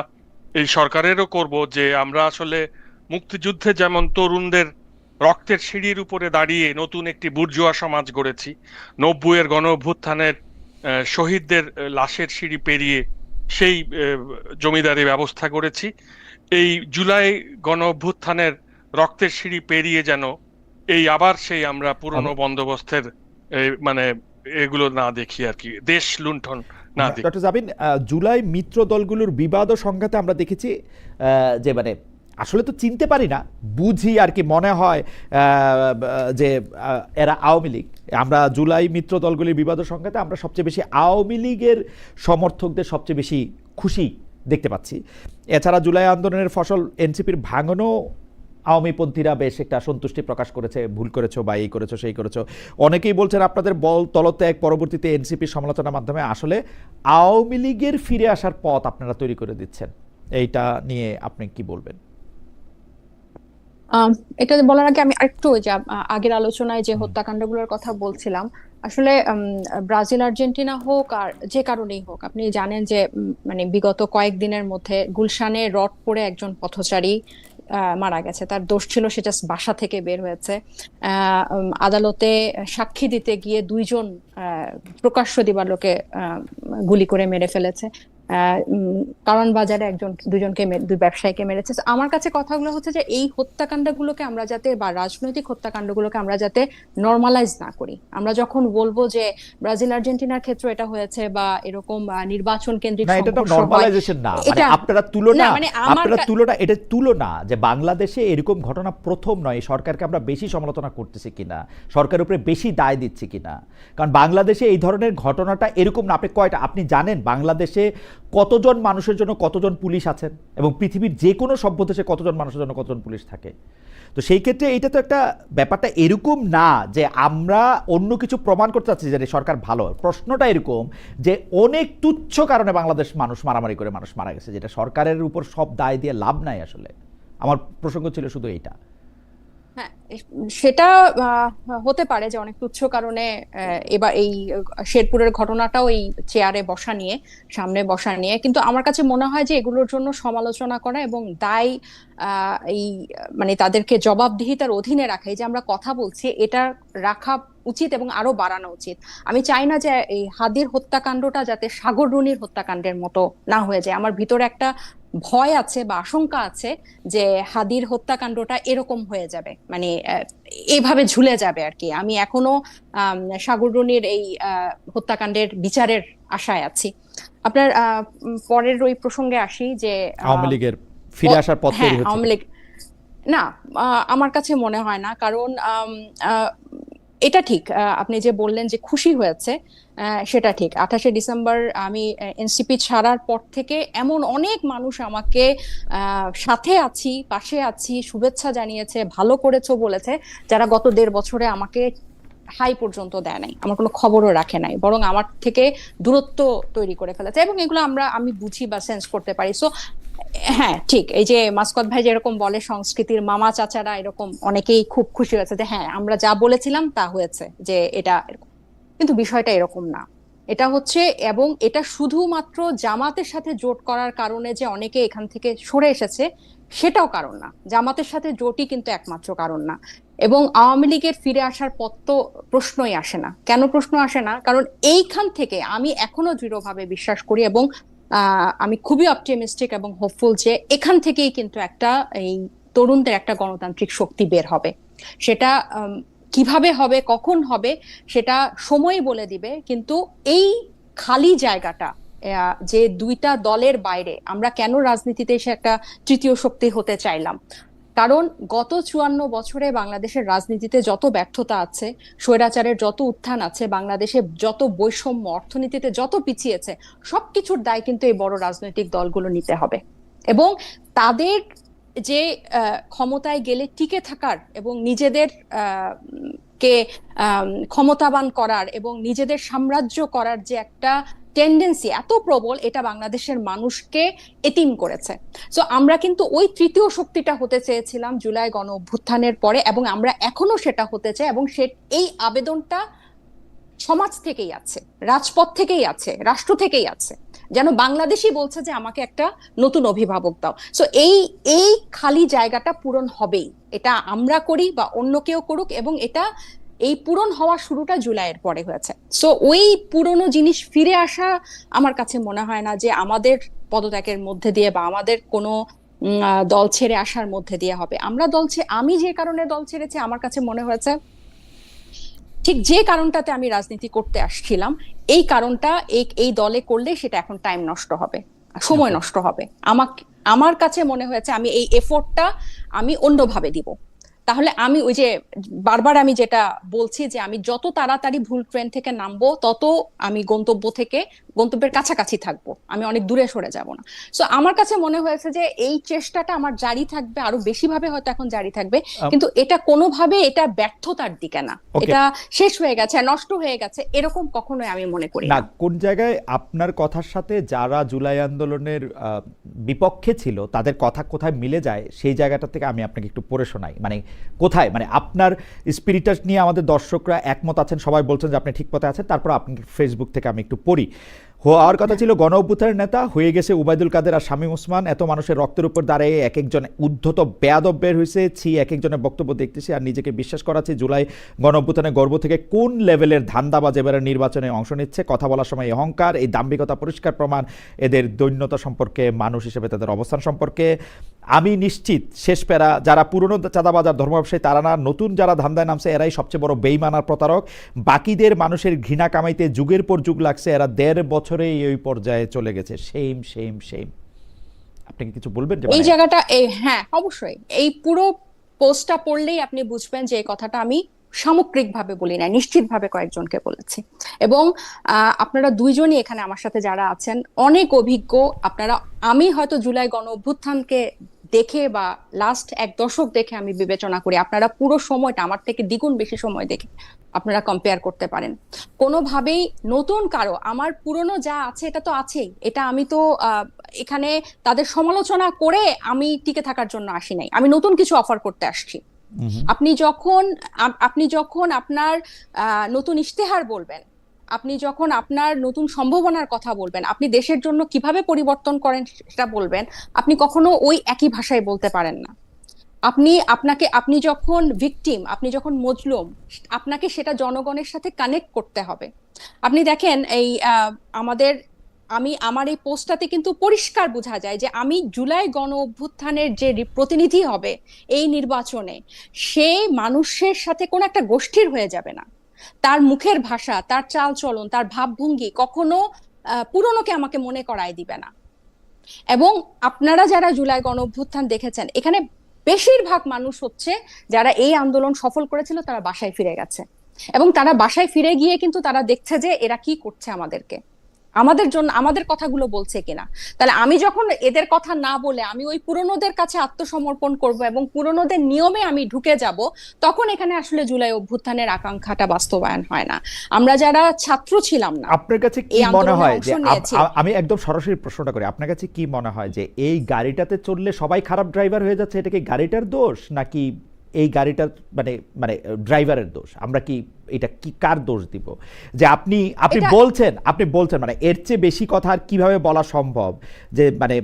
এই সরকারেরও করব, যে আমরা আসলে মুক্তিযুদ্ধে যেমন তরুণদের রক্তের সিঁড়ির উপরে দাঁড়িয়ে নতুন একটি বুর্জোয়া সমাজ গড়েছি, 90-এর গণ অভ্যুত্থানের শহীদদের লাশের সিঁড়ি পেরিয়ে সেই জমিদারি ব্যবস্থা গড়েছি, এই জুলাই গণ অভ্যুত্থানের রক্তের সিঁড়ি পেরিয়ে যেন এই আবার সেই আমরা পুরনো বন্দোবস্তের মানে এগুলো না দেখি আর কি, দেশ লুণ্ঠন না দেখি। ডক্টর জাবিন, জুলাই মিত্র দলগুলোর বিবাদ ও সংঘাতে আমরা দেখেছি যে মানে আসলে তো চিনতে পারি না, বুঝি আর কি, মনে হয় যে এরা আওয়ামী লীগ। আমরা জুলাই মিত্র দলগুলির বিবাদ ও সংঘাতে আমরা সবচেয়ে বেশি আওয়ামী লীগের সমর্থকদের সবচেয়ে বেশি খুশি দেখতে পাচ্ছি। এছাড়া জুলাই আন্দোলনের ফসল এনসিপির ভাঙনও আওয়ামীপন্থীরা বেশ একটা সন্তুষ্টি প্রকাশ করেছে, ভুল করেছো বা এই করেছো সেই করেছো। অনেকেই বলছেন আপনাদের বল তলত্যাগ পরবর্তীতে এনসিপির সমালোচনার মাধ্যমে আসলে আওয়ামী লীগের ফিরে আসার পথ আপনারা তৈরি করে দিচ্ছেন। এইটা নিয়ে আপনি কি বলবেন? এটা বলার আগে আমি আরেকটু ওই যে আগের আলোচনায় যে হত্যাকাণ্ডগুলোর কথা বলছিলাম, আসলে ব্রাজিল আর্জেন্টিনা হোক আর যে কারণেই হোক, আপনি জানেন যে মানে বিগত কয়েকদিনের মধ্যে গুলশানে রড পড়ে একজন পথচারী মারা গেছে। তার দোষ ছিল সে জাস্ট বাসা থেকে বের হয়েছে। আদালতে সাক্ষী দিতে গিয়ে দুইজন প্রকাশ্য দিবালোকে গুলি করে মেরে ফেলেছে। কারণ বাজারে দুই ব্যবসায়ীকে মেরেছে। আমার কাছে কথাগুলো হচ্ছে যে এই হত্যাকাণ্ডগুলোকে আমরা যাতে, বা রাজনৈতিক হত্যাকাণ্ডগুলোকে আমরা যাতে নর্মালাইজ না করি। আমরা যখন বলবো যে ব্রাজিল আর্জেন্টিনার ক্ষেত্রে এটা হয়েছে বা এরকম নির্বাচন কেন্দ্রিক না, এটা তো সংঘর্ষ হয়, নরমালাইজেশন না, মানে এটা আপনারা তুলনা, না, মানে আমার এটা তুলনা যে বাংলাদেশে এরকম ঘটনা প্রথম নয়। সরকারকে আমরা বেশি সমালোচনা করতেছি কিনা, সরকারের উপরে বেশি দায় দিচ্ছি কিনা, কারণ বাংলাদেশে এই ধরনের ঘটনাটা এরকম না। আপনি জানেন বাংলাদেশে কতজন মানুষের জন্য কতজন পুলিশ আছেন, এবং পৃথিবীর যে কোনো সভ্য দেশে কতজন মানুষের জন্য কতজন পুলিশ থাকে। তো সেই ক্ষেত্রে এটা তো একটা ব্যাপারটা এরকম না যে আমরা অন্য কিছু প্রমাণ করতে চাচ্ছি যে সরকার ভালো। প্রশ্নটা এরকম যে অনেক তুচ্ছ কারণে বাংলাদেশ মানুষ মারামারি করে মানুষ মারা গেছে, যেটা সরকারের উপর সব দায় দিয়ে লাভ নাই। আসলে আমার প্রসঙ্গ ছিল শুধু এইটা। হ্যাঁ, সেটা হতে পারে যে অনেক তুচ্ছ কারণে। এবার এই শেরপুরের ঘটনাটাও এই চেয়ারে বসা নিয়ে, সামনে বসা নিয়ে, কিন্তু আমার কাছে মনে হয় যে এগুলোর জন্য সমালোচনা করা এবং দায় এই মানে তাদেরকে জবাবদিহিতার অধীনে রাখা, এই যে আমরা কথা বলছি এটা রাখা উচিত এবং আরো বাড়ানো উচিত। আমি চাই না যে এই হাদির হত্যাকাণ্ডটা যাতে সাগররুনির হত্যাকাণ্ডের মতো না হয়ে যায়। আমার ভিতরে একটা ভয় আছে বা আশঙ্কা আছে যে হাদির হত্যাকাণ্ডটা এরকম হয়ে যাবে, মানে এভাবে ঝুলে যাবে আর কি। আমি এখনো সাগররুনির এই হত্যাকাণ্ডের বিচারের আশায় আছি। আপনার পরের ওই প্রসঙ্গে আসি যে আওয়ামী লীগের ফিরে আসার পথ তৈরি হচ্ছে। আওয়ামী লীগ না, আমার কাছে মনে হয় না। কারণ এটা ঠিক, আপনি যে বললেন যে খুশি হয়েছে, সেটা ঠিক। 28শে ডিসেম্বর আমি এনসিপি ছাড়ার পর থেকে এমন অনেক মানুষ আমাকে সাথে আছি, পাশে আছি, শুভেচ্ছা জানিয়েছে, ভালো করেছো বলেছে, যারা গত 1.5 বছরে আমাকে হাই পর্যন্ত দেয় নাই, আমার কোনো খবরও রাখে নাই, বরং আমার থেকে দূরত্ব তৈরি করে ফেলেছে। এবং এগুলো আমি বুঝি বা সেন্স করতে পারি। সো হ্যাঁ, ঠিক, এই যে মাসকত ভাই যেরকম বলে সংস্কৃতির মামা চাচারা, এরকম অনেকেই খুব খুশি হয়েছে যে হ্যাঁ আমরা যা বলেছিলাম তা হয়েছে, যে এটা এরকম। কিন্তু বিষয়টা এরকম না। এটা হচ্ছে, এবং এটা শুধুমাত্র জামাতের সাথে জোট করার কারণে যে অনেকে এখান থেকে সরে এসেছে সেটাও কারণ না, জামাতের সাথে জোটই কিন্তু একমাত্র কারণ না। এবং আওয়ামী লীগের ফিরে আসার পথ তো প্রশ্নই আসে না। কেন প্রশ্ন আসে না? কারণ এইখান থেকে আমি এখনো দৃঢ়ভাবে বিশ্বাস করি, এবং আমি খুবই অপটিমিস্টিক এবং হোপফুল যে এখান থেকেই কিন্তু একটা এই তরুণদের একটা গণতান্ত্রিক শক্তি বের হবে। সেটা কিভাবে হবে, কখন হবে, সেটা সময়ই বলে দিবে। কিন্তু এই খালি জায়গাটা, যে দুইটা দলের বাইরে আমরা কেন রাজনীতিতে এসে একটা তৃতীয় শক্তি হতে চাইলাম, কারণ গত 54 বছরে বাংলাদেশের রাজনীতিতে যত ব্যর্থতা আছে, স্বৈরাচারের যত উত্থান আছে, বাংলাদেশে যত বৈষম্য, অর্থনীতিতে যত পিছিয়েছে, সবকিছুর দায় কিন্তু এই বড় রাজনৈতিক দলগুলো নিতে হবে। এবং তাদের যে ক্ষমতায় গেলে টিকে থাকার এবং নিজেদের কে ক্ষমতাবান করার এবং নিজেদের সাম্রাজ্য করার যে একটা টেন্ডেন্সি এত প্রবল, এটা বাংলাদেশের মানুষকে এতিম করেছে। সো আমরা কিন্তু ওই তৃতীয় শক্তিটা হতে চেয়েছিলাম জুলাই গণ অভ্যুত্থানের পরে, এবং আমরা এখনো সেটা হতে চাই। এবং এই আবেদনটা সমাজ থেকেই আছে, রাজপথ থেকেই আছে, রাষ্ট্র থেকেই আছে, যেন বাংলাদেশই বলছে যে আমাকে একটা নতুন অভিভাবক দাও। সো এই খালি জায়গাটা পূরণ হবেই, এটা আমরা করি বা অন্য কেউ করুক, এবং এটা এই পূরণ হওয়ার শুরুটা জুলাইয়ের পরে হয়েছে। সো ওই পুরনো জিনিস ফিরে আসা আমার কাছে মনে হয় না যে আমাদের পদত্যাগের মধ্যে দিয়ে বা আমাদের কোনো দল ছেড়ে আসার মধ্যে দিয়ে হবে। আমি যে কারণে দল ছেড়েছি, আমার কাছে মনে হয়েছে ঠিক যে কারণটাতে আমি রাজনীতি করতে আসছিলাম, এই কারণটা এই দলে করলে সেটা এখন টাইম নষ্ট হবে, সময় নষ্ট হবে। আমার কাছে মনে হয়েছে আমি এই এফোর্টটা আমি অন্যভাবে দিব। তাহলে আমি ওই যে বারবার আমি যেটা বলছি যে আমি যত তাড়াতাড়ি ভুল ট্রেন থেকে নামবো, তত আমি গন্তব্যের কাছাকাছি থাকবো, আমি অনেক দূরে সরে যাব না। সো আমার কাছে মনে হয়েছে যে এই চেষ্টাটা আমার জারি থাকবে, আরো বেশি ভাবে হয়তো এখন জারি থাকবে, কিন্তু এটা কোনোভাবে এটা ব্যর্থতার দিকে না, এটা শেষ হয়ে গেছে, নষ্ট হয়ে গেছে, এরকম কখনোই আমি মনে করি না। কোন জায়গায় আপনার কথার সাথে যারা জুলাই আন্দোলনের বিপক্ষে ছিল তাদের কথা কোথায় মিলে যায়, সেই জায়গাটা থেকে আমি আপনাকে একটু পড়ে শোনাই। মানে কোথায়, মানে আপনার স্পিরিটটা নিয়ে আমাদের দর্শকরা একমত আছেন, সবাই বলছেন যে আপনি ঠিক পথে আছেন। তারপর আপনার ফেসবুক থেকে আমি একটু পড়ি। হওয়ার কথা ছিল গণ অভ্যুত্থানের নেতা, হয়ে গেছে ওবায়দুল কাদের আর শামীম ওসমান। এত মানুষের রক্তের উপর দাঁড়িয়ে এক একজন উদ্ধত বেয়াদব বের হয়েছে, এক একজনের বক্তব্য দেখতেছি আর নিজেকে বিশ্বাস করাচ্ছি জুলাই গণ অভ্যুত্থানের গর্ব থেকে কোন লেভেলের ধান্দাবাজ এবারে নির্বাচনে অংশ নিচ্ছে। কথা বলার সময় অহংকার, এই দাম্ভিকতা পরিষ্কার প্রমাণ এদের দৈন্যতা সম্পর্কে, মানুষ হিসেবে তাদের অবস্থান সম্পর্কে। আমি নিশ্চিত শেষ প্যারা যারা পুরনো চাঁদাবাজার ধর্ম ব্যবসায়ী তারা না, নতুন যারা ধান্দায় নামছে এরাই সবচেয়ে বড় বেইমান আর প্রতারক। বাকিদের মানুষের ঘৃণা কামাইতে যুগের পর যুগ লাগছে, এরা 1.5 বছরে এই পর্যায়ে চলে গেছে। Same same same. আপনি কি কিছু বলবেন? এই জায়গাটা হ্যাঁ, অবশ্যই এই পুরো পোস্টটা পড়লেই আপনি বুঝবেন যে এই কথাটা আমি সামগ্রিকভাবে বলি না, নিশ্চিতভাবে কয়েকজনকে বলেছি। এবং আপনারা দুইজনই এখানে আমার সাথে যারা আছেন অনেক অভিজ্ঞ আপনারা। আমি হয়তো জুলাই গণ অভ্যুত্থানকে দেখে বা লাস্ট 1 দশক দেখে আমি বিবেচনা করি, আপনারা পুরো সময়টা আমার থেকে দ্বিগুণ বেশি সময় দেখে আপনারা কম্পেয়ার করতে পারেন। কোনোভাবেই নতুন কারো, আমার পুরনো যা আছে এটা তো আছেই, এটা আমি তো এখানে তাদের সমালোচনা করে আমি টিকে থাকার জন্য আসি নাই, আমি নতুন কিছু অফার করতে আসছি। আপনি যখন আপনার নতুন ইশতেহার বলবেন, আপনি যখন আপনার নতুন সম্ভাবনার কথা বলবেন, আপনি দেশের জন্য কিভাবে পরিবর্তন করেন সেটা বলবেন, আপনি কখনো ওই একই ভাষায় বলতে পারেন না। আপনি যখন ভিকটিম, আপনি যখন মজলুম, আপনাকে সেটা জনগণের সাথে কানেক্ট করতে হবে। আপনি দেখেন এই আমার এই পোস্টটাতে কিন্তু পরিষ্কার বোঝা যায় যে আমি জুলাই গণ অভ্যুত্থানের যে প্রতিনিধি হবে এই নির্বাচনে, সে মানুষের সাথে কোন একটা গোষ্ঠীর হয়ে যাবে না। তার মুখের ভাষা, তার চাল চলন, তার ভাবভঙ্গি কখনো পুরনোকে আমাকে মনে করায় দিবে না। এবং আপনারা যারা জুলাই গণ অভ্যুত্থান দেখেছেন, এখানে বেশিরভাগ মানুষ হচ্ছে যারা এই আন্দোলন সফল করেছিল তারা বাসায় ফিরে গেছে, এবং তারা বাসায় ফিরে গিয়ে কিন্তু তারা দেখছে যে এরা কি করছে, আমাদের জন্য আমাদের কথাগুলো বলছে কিনা। তাহলে আমি যখন এদের কথা না বলে আমি ওই পুরনোদের কাছে আত্মসমর্পণ করব এবং পুরনোদের নিয়মে আমি ঢুকে যাব, তখন এখানে আসলে জুলাই অভ্যুত্থানের আকাঙ্ক্ষাটা বাস্তবায়ন হয় না। আমরা যারা ছাত্র ছিলাম না, আপনার কাছে কি মনে হয় যে, আমি একদম সরাসরি প্রশ্নটা করি, আপনার কাছে কি মনে হয় যে এই গাড়িটাতে চললে সবাই খারাপ ড্রাইভার হয়ে যাচ্ছে, এটা কি গাড়িটার দোষ নাকি এই গাড়িটার মানে ড্রাইভারের দোষ? আমরা কি এটা কি কার দোষ দিব? যে আপনি আপনি এটা বলছেন মানে এর চেয়ে বেশি কথা আর কিভাবে বলা সম্ভব? যে মানে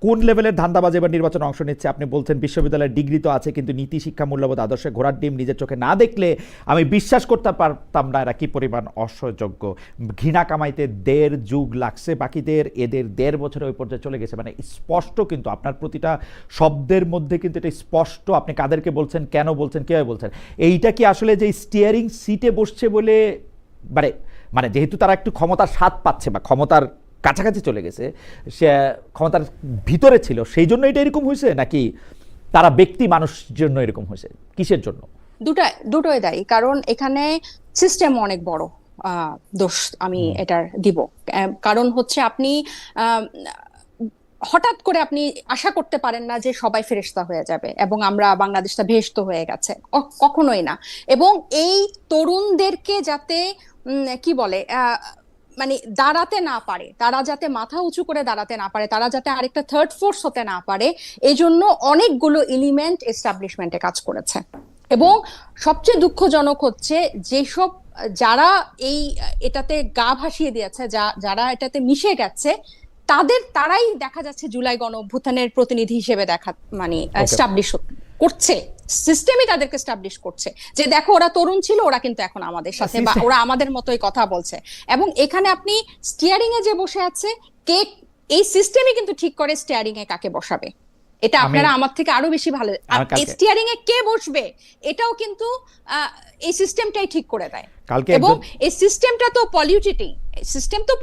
কোন লেভেলের ধান্দাবাজ এবার নির্বাচনে অংশ নিচ্ছে? আপনি বলছেন বিশ্ববিদ্যালয়ের ডিগ্রি তো আছে, কিন্তু নীতি শিক্ষা মূল্যবোধ আদর্শে ঘোড়ার ডিম নিজের চোখে না দেখলে আমি বিশ্বাস করতে পারতাম না এরা কি পরিমাণ অসহযোগ্য। ঘৃণা কামাইতে 1.5 যুগ লাগছে বাকিদের, এদের 1.5 বছরে ওই পর্যায়ে চলে গেছে। মানে স্পষ্ট কিন্তু আপনার প্রতিটা শব্দের মধ্যে কিন্তু এটা স্পষ্ট আপনি কাদেরকে বলছেন, কেন বলছেন, কিভাবে বলছেন। এইটা কি আসলে যে স্টিয়ারিং সিটে বসছে বলে মানে মানে যেহেতু তারা একটু ক্ষমতার স্বাদ পাচ্ছে বা ক্ষমতার কাছাকাছি চলে গেছে, সে ক্ষমতার ভিতরে ছিল সেই জন্য এটা এরকম হয়েছে, নাকি তারা ব্যক্তি মানুষ জন্য এরকম হয়েছে? কিসের জন্য? দুটোই দায়ী, কারণ এখানে সিস্টেম অনেক বড় দোষ আমি এটার দিব। কারণ হচ্ছে আপনি আহ, হঠাৎ করে আপনি আশা করতে পারেন না যে সবাই ফেরেশতা হয়ে যাবে এবং আমরা বাংলাদেশটা বেহেশত হয়ে গেছে, কখনোই না। এবং এই তরুণদেরকে যাতে কি বলে মানে দাঁড়াতে না পারে, তারা যাতে মাথা উঁচু করে দাঁড়াতে না পারে, তারা যাতে আরেকটা থার্ড ফোর্স হতে না পারে, এই জন্য অনেকগুলো এলিমেন্ট এস্টাবলিশমেন্টে কাজ করেছে। এবং সবচেয়ে দুঃখজনক হচ্ছে যেসব যারা এটাতে গা ভাসিয়ে দিয়েছে, যারা এটাতে মিশে গেছে, তারাই দেখা যাচ্ছে জুলাই গণ অভ্যুত্থানের প্রতিনিধি হিসেবে মানে এস্টাবলিশ করছে, সিস্টেমই তাদেরকে এস্টাবলিশ করছে যে দেখো ওরা তরুণ ছিল, ওরা কিন্তু এখন আমাদের সাথে, বা ওরা আমাদের মতোই কথা বলছে। এবং এখানে আপনি স্টিয়ারিং এ যে বসে আছে, কে এই সিস্টেমই কিন্তু ঠিক করে স্টিয়ারিং এ কাকে বসাবে। এটা আপনারা আমার থেকে আরো বেশি ভালো, স্টিয়ারিং এ কে বসবে এটাও কিন্তু এই সিস্টেমটাই ঠিক করে দেয়। এবং এই সিস্টেমটা তো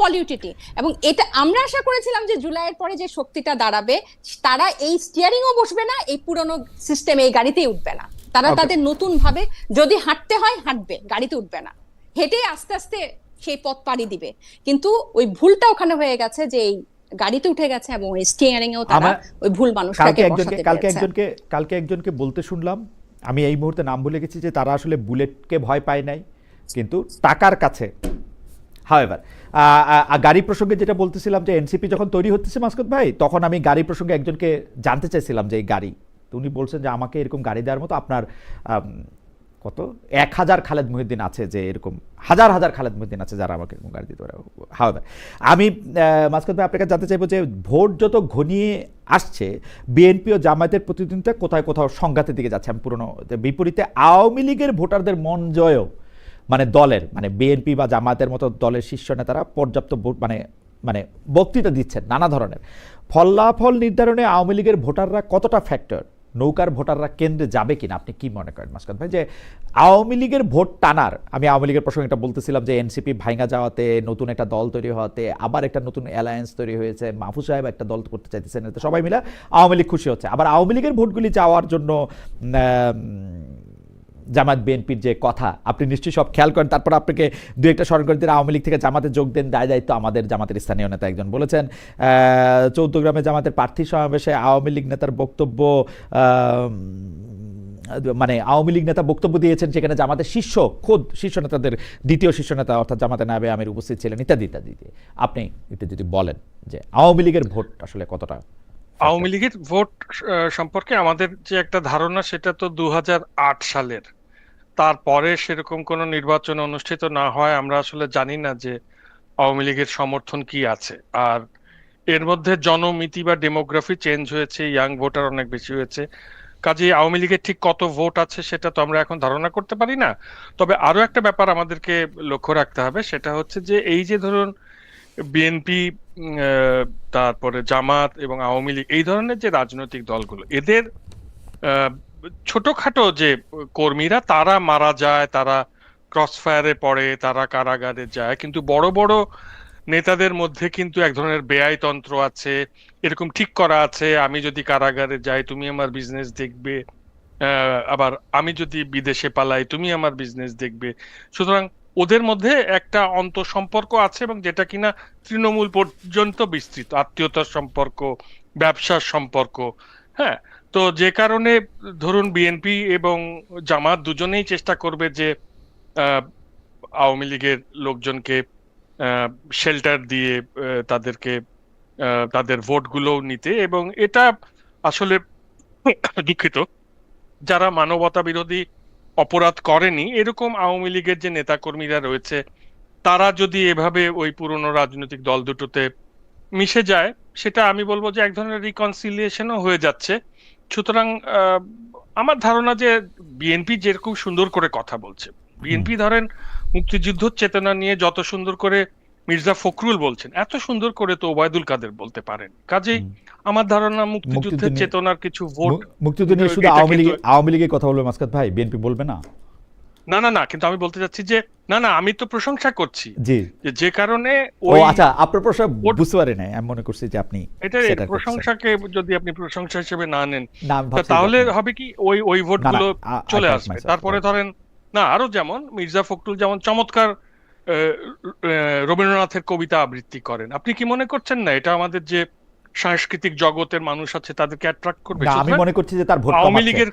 পলিউটিটি, এবং এটা আমরা আশা করেছিলাম যে জুলাইয়ের পরে যে শক্তিটা দাঁড়াবে, তারা এই স্টিয়ারিং ও বসবে না, এই পুরনো সিস্টেমে এই গাড়িতেই উঠবে না, তারা তাদের নতুন ভাবে যদি হাঁটতে হয় হাঁটবে, গাড়িতে উঠবে না, হেঁটে আস্তে আস্তে সেই পথ পাড়ি দিবে। কিন্তু ওই ভুলটা ওখানে হয়ে গেছে যে এই গাড়িতে উঠে গেছে এবং ওই স্টিয়ারিং এও তারা ওই ভুল মানুষটাকে বসাতে পেরেছে। কালকে একজনকে বলতে শুনলাম, আমি এই মুহূর্তে নাম ভুলে গেছি, যে তারা আসলে বুলেটকে ভয় পায় নাই, কিন্তু টাকার কাছে। হাওয়েভার গাড়ি প্রসঙ্গে যেটা বলতেছিলাম, যে এনসিপি যখন তৈরি হচ্ছে মাসকুদ ভাই, তখন আমি গাড়ি প্রসঙ্গে একজনকে জানতে চাইছিলাম যে এই গাড়ি, উনি বলছেন যে আমাকে এরকম গাড়ি দেওয়ার মতো আপনার কত 1000 খালেদ মহিউদ্দিন আছে, যে এরকম হাজার হাজার খালেদ মহিউদ্দিন আছে যারা আমাকে এরকম গাড়ি দিতে পারে। হাওয়েভার আমি মাসকুদ ভাই আপনার কাছে জানতে চাইবো যে ভোট যত ঘনিয়ে আসছে, বিএনপি ও জামায়াতের প্রতিদ্বন্দ্বিতা কোথায় কোথাও সংঘাতের দিকে যাচ্ছে। আমি পুরনো বিপরীতে আওয়ামী লীগের ভোটারদের মন জয়ও, মানে দলের, মানে বিএনপি বা জামায়াতের মতো দলের শীর্ষ নেতারা পর্যাপ্ত মানে মানে বক্তৃতা দিচ্ছেন নানা ধরনের। ফলাফল নির্ধারণে আওয়ামী লীগের ভোটাররা কতটা ফ্যাক্টর, নৌকার ভোটাররা কেন্দ্রে যাবে কিনা, আপনি কি মনে করেন মাসকাত ভাই? যে আওয়ামী লীগের ভোট টানার, আমি আওয়ামী লীগের প্রসঙ্গে এটা বলতেছিলাম যে এনসিপি ভাঙা যাওয়াতে, নতুন একটা দল তৈরি হওয়াতে, আবার একটা নতুন অ্যালায়েন্স তৈরি হয়েছে, মাহফুজ সাহেব একটা দল করতে চাইতেছেন, এতে সবাই মিলে আওয়ামী লীগ খুশি হচ্ছে। আবার আওয়ামী লীগের ভোটগুলি যাওয়ার জন্য জামাত বিএনপির যে কথা আপনি নিশ্চয়ই সব খেয়াল করেন, তারপর আপনাকে দু একটা স্মরণ করে দিন। আওয়ামী লীগ থেকে জামাতে যোগ দেন, দায়িত্ব আমাদের। জামাতের স্থানীয় নেতা একজন বলেছেন, 14 গ্রামে জামাতের প্রার্থী সমাবেশে আওয়ামী লীগ নেতার বক্তব্য, মানে আওয়ামী লীগ নেতা বক্তব্য দিয়েছেন, সেখানে জামাতের খোদ শীর্ষ নেতাদের দ্বিতীয় শীর্ষ নেতা অর্থাৎ জামাতে নায়েবে আমির উপস্থিত ছিলেন, ইত্যাদি ইত্যাদি। আপনি একটু যদি বলেন যে আওয়ামী লীগের ভোট আসলে কতটা। আওয়ামী লীগের ভোট সম্পর্কে আমাদের যে একটা ধারণা, সেটা তো 2008 সালের, তারপরে সেরকম কোনো নির্বাচন অনুষ্ঠিত না হয় আমরা আসলে জানি না যে আওয়ামী লীগের সমর্থন কি আছে। আর এর মধ্যে জনমিতি বা ডেমোগ্রাফি চেঞ্জ হয়েছে, ইয়াং ভোটার অনেক বেশি হয়েছে, কাজেই আওয়ামী লীগের ঠিক কত ভোট আছে সেটা তো আমরা এখন ধারণা করতে পারি না। তবে আরো একটা ব্যাপার আমাদেরকে লক্ষ্য রাখতে হবে, সেটা হচ্ছে যে এই যে ধরুন বিএনপি, তারপরে জামাত এবং আওয়ামী লীগ, এই ধরনের যে রাজনৈতিক দলগুলো, এদের ছোটখাটো যে কর্মীরা তারা মারা যায়, তারা ক্রসফায়ারে পড়ে, তারা কারাগারে যায়, কিন্তু বড় বড় নেতাদের মধ্যে কিন্তু এক ধরনের বেআইতন্ত্র আছে, এরকম ঠিক করা আছে, আমি যদি কারাগারে যাই তুমি আমার বিজনেস দেখবে, আবার আমি যদি বিদেশে পালাই তুমি আমার বিজনেস দেখবে। সুতরাং ওদের মধ্যে একটা অন্তঃসম্পর্ক আছে, এবং যেটা কিনা তৃণমূল পর্যন্ত বিস্তৃত, আত্মীয়তার সম্পর্ক, ব্যবসার সম্পর্ক। হ্যাঁ, তো যে কারণে ধরুন বিএনপি এবং জামাত দুজনেই চেষ্টা করবে যে আওয়ামী লীগের লোকজনকে শেল্টার দিয়ে তাদেরকে তাদের ভোটগুলো নিতে। এবং এটা আসলে দুঃখিত, যারা মানবতা বিরোধী অপরাধ করেনি, এরকম আওয়ামী লীগের যে নেতাকর্মীরা রয়েছে তারা যদি এভাবে ওই পুরনো রাজনৈতিক দল দুটোতে মিশে যায়, সেটা আমি বলবো যে এক ধরনের রিকনসিলিয়েশনও হয়ে যাচ্ছে। সুতরাং আমার ধারণা যে বিএনপি যেরকম সুন্দর করে কথা বলছে, হুম। বিএনপি ধরেন মুক্তিযুদ্ধ চেতনা নিয়ে যত সুন্দর করে মির্জা ফখরুল বলছেন, এত সুন্দর করে তো ওবায়দুল কাদের বলতে পারেন। কাজেই হুম। আমার ধারণা মুক্তিযুদ্ধ মুক্তিযুদ্ধের নিয়ে চেতনার কিছু ভোট, মুক্তিযুদ্ধ নিয়ে শুধু এটা আওয়ামী কিন্তু লীগের কথা বলবে মাসকাত ভাই, বিএনপি বলবে না? না না না, কিন্তু আমি বলতে চাচ্ছি যে না না, আমি তো প্রশংসা করছি জি। যে যে কারণে ও ওই আচ্ছা, আপনার প্রশ্ন ভোট, বুঝতে পারি নাই, আমি মনে করছি যে আপনি এটা সেটা করছেন। প্রশংসাকে যদি আপনি প্রশংসা হিসেবে না নেন, না, আমি ভাবছি যে তাহলে আপনি হবে কি ওই ওই না না ভোটগুলো আই চলে কারেক্ট আসবে। মাইসেলফ, তারপরে রাইট। ধরেন না, আরো যেমন মির্জা ফখরুল যেমন চমৎকার রবীন্দ্রনাথের কবিতা আবৃত্তি করেন, আপনি কি মনে করছেন না এটা আমাদের যে সাংস্কৃতিক জগতের মানুষ আছে তাদেরকে অ্যাট্রাক্ট করবে? না, আমি সুতরাং মনে করছি যে তার ভোট কম আওয়ামী আছে। লীগের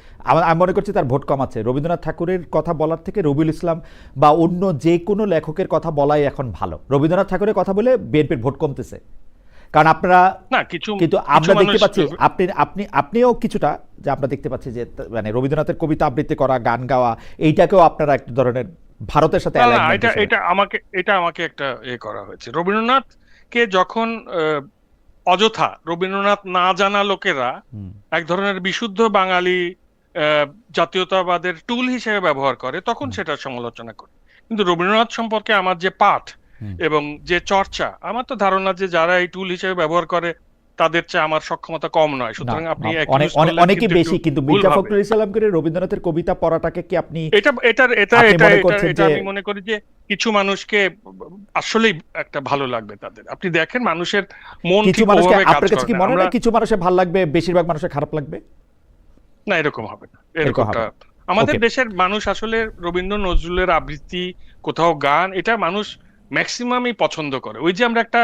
আমি মনে করছি তার ভোট কম আছে। রবীন্দ্রনাথ ঠাকুরের কথা বলার থেকে রবিউল ইসলাম বা অন্য যে কোনো লেখকের কথা বলাই এখন ভালো। রবীন্দ্রনাথ ঠাকুরের কথা বলে বিএনপির ভোট কমতেছে। কারণ আপনারা, না কিছু কিন্তু কিছু আমরা দেখতে মানুষ পাচ্ছি আপনিও কিছুটা, যে আমরা দেখতে পাচ্ছি যে মানে রবীন্দ্রনাথের কবিতা আবৃত্তি করা, গান গাওয়া, এইটাকেও আপনারা এক ধরনের ভারতের সাথে না না, অ্যালাইনমেন্ট এটা হিসেবে। এটা আমাকে একটা করা হয়েছে। রবীন্দ্রনাথকে যখন অযথা রবীন্দ্রনাথ না জানা লোকেরা হুম, এক ধরনের বিশুদ্ধ বাঙালি জাতীয়তাবাদের টুল হিসেবে ব্যবহার করে, তখন হুম, সেটার সমালোচনা করে। কিন্তু রবীন্দ্রনাথ সম্পর্কে আমার যে পাঠ হুম। এবং যে চর্চা, আমার তো ধারণা যে যারা এই টুল হিসেবে ব্যবহার করে তাদের চেয়ে আমার সক্ষমতা কম নয়। না, সুতরাং আপনি অনেক অ্যাকিউজ করলেন অনেকই কিন্তু একটু বেশি, কিন্তু ভুল মির্জা ভাবে। ফখরুল ইসলাম করে রবীন্দ্রনাথের কবিতা পড়াটাকে কি আপনি এটা এটা এটা আপনি এটা মনে এটা করছেন এটা যে আমি মনে করি যে কিছু মানুষকে আসলেই একটা ভালো লাগবে তাদের। আপনি দেখেন মানুষের মন কিছু ঠিক মানুষকে, ওভাবে কাজ আপনার কাছে করে কি না। মনে আমরা হয় কিছু মানুষের ভালো লাগবে, বেশিরভাগ মানুষের খারাপ লাগবে? না, এরকম হবে না, এরকম এরকমটা হবে? আমাদের ওকে। দেশের মানুষ আসলে রবীন্দ্র নজরুলের আবৃত্তি, কোথাও গান, এটা মানুষ ম্যাক্সিমামই পছন্দ করে। ওই যে আমরা একটা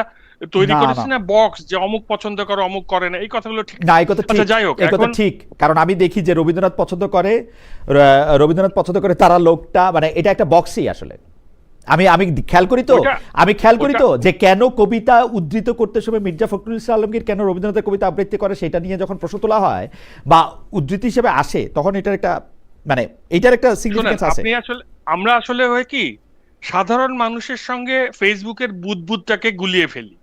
তৈরি না করেছি না না বক্স, যে অমুক পছন্দ করে অমুক করে না, এই কথাগুলো ঠিক না, না। এই কথা আচ্ছা ঠিক, যাই হোক, এই কথা এখন ঠিক। কারণ আমি দেখি যে রবীন্দ্রনাথ পছন্দ করে, রবীন্দ্রনাথ পছন্দ করে তারা লোকটা, মানে এটা একটা বক্সই আসলে। আমি আমি খেয়াল করি তো, ওটা ওটা যে কেন কবিতা উদ্ধৃত করতে সময় মির্জা ফখরুল ইসলাম আলমগীর কেন রবীন্দ্রনাথের কবিতা আবৃত্তি করে, সেটা নিয়ে যখন প্রশ্ন তোলা হয় বা উদ্ধৃতি হিসেবে আসে, তখন এটার একটা, মানে এইটার একটা শোনেন, সিগনিফিকেন্স আছে। আপনি আসলে, আমরা আসলে হয় কি সাধারণ মানুষের সঙ্গে ফেসবুকের বুদবুদটাকে গুলিয়ে ফেলি।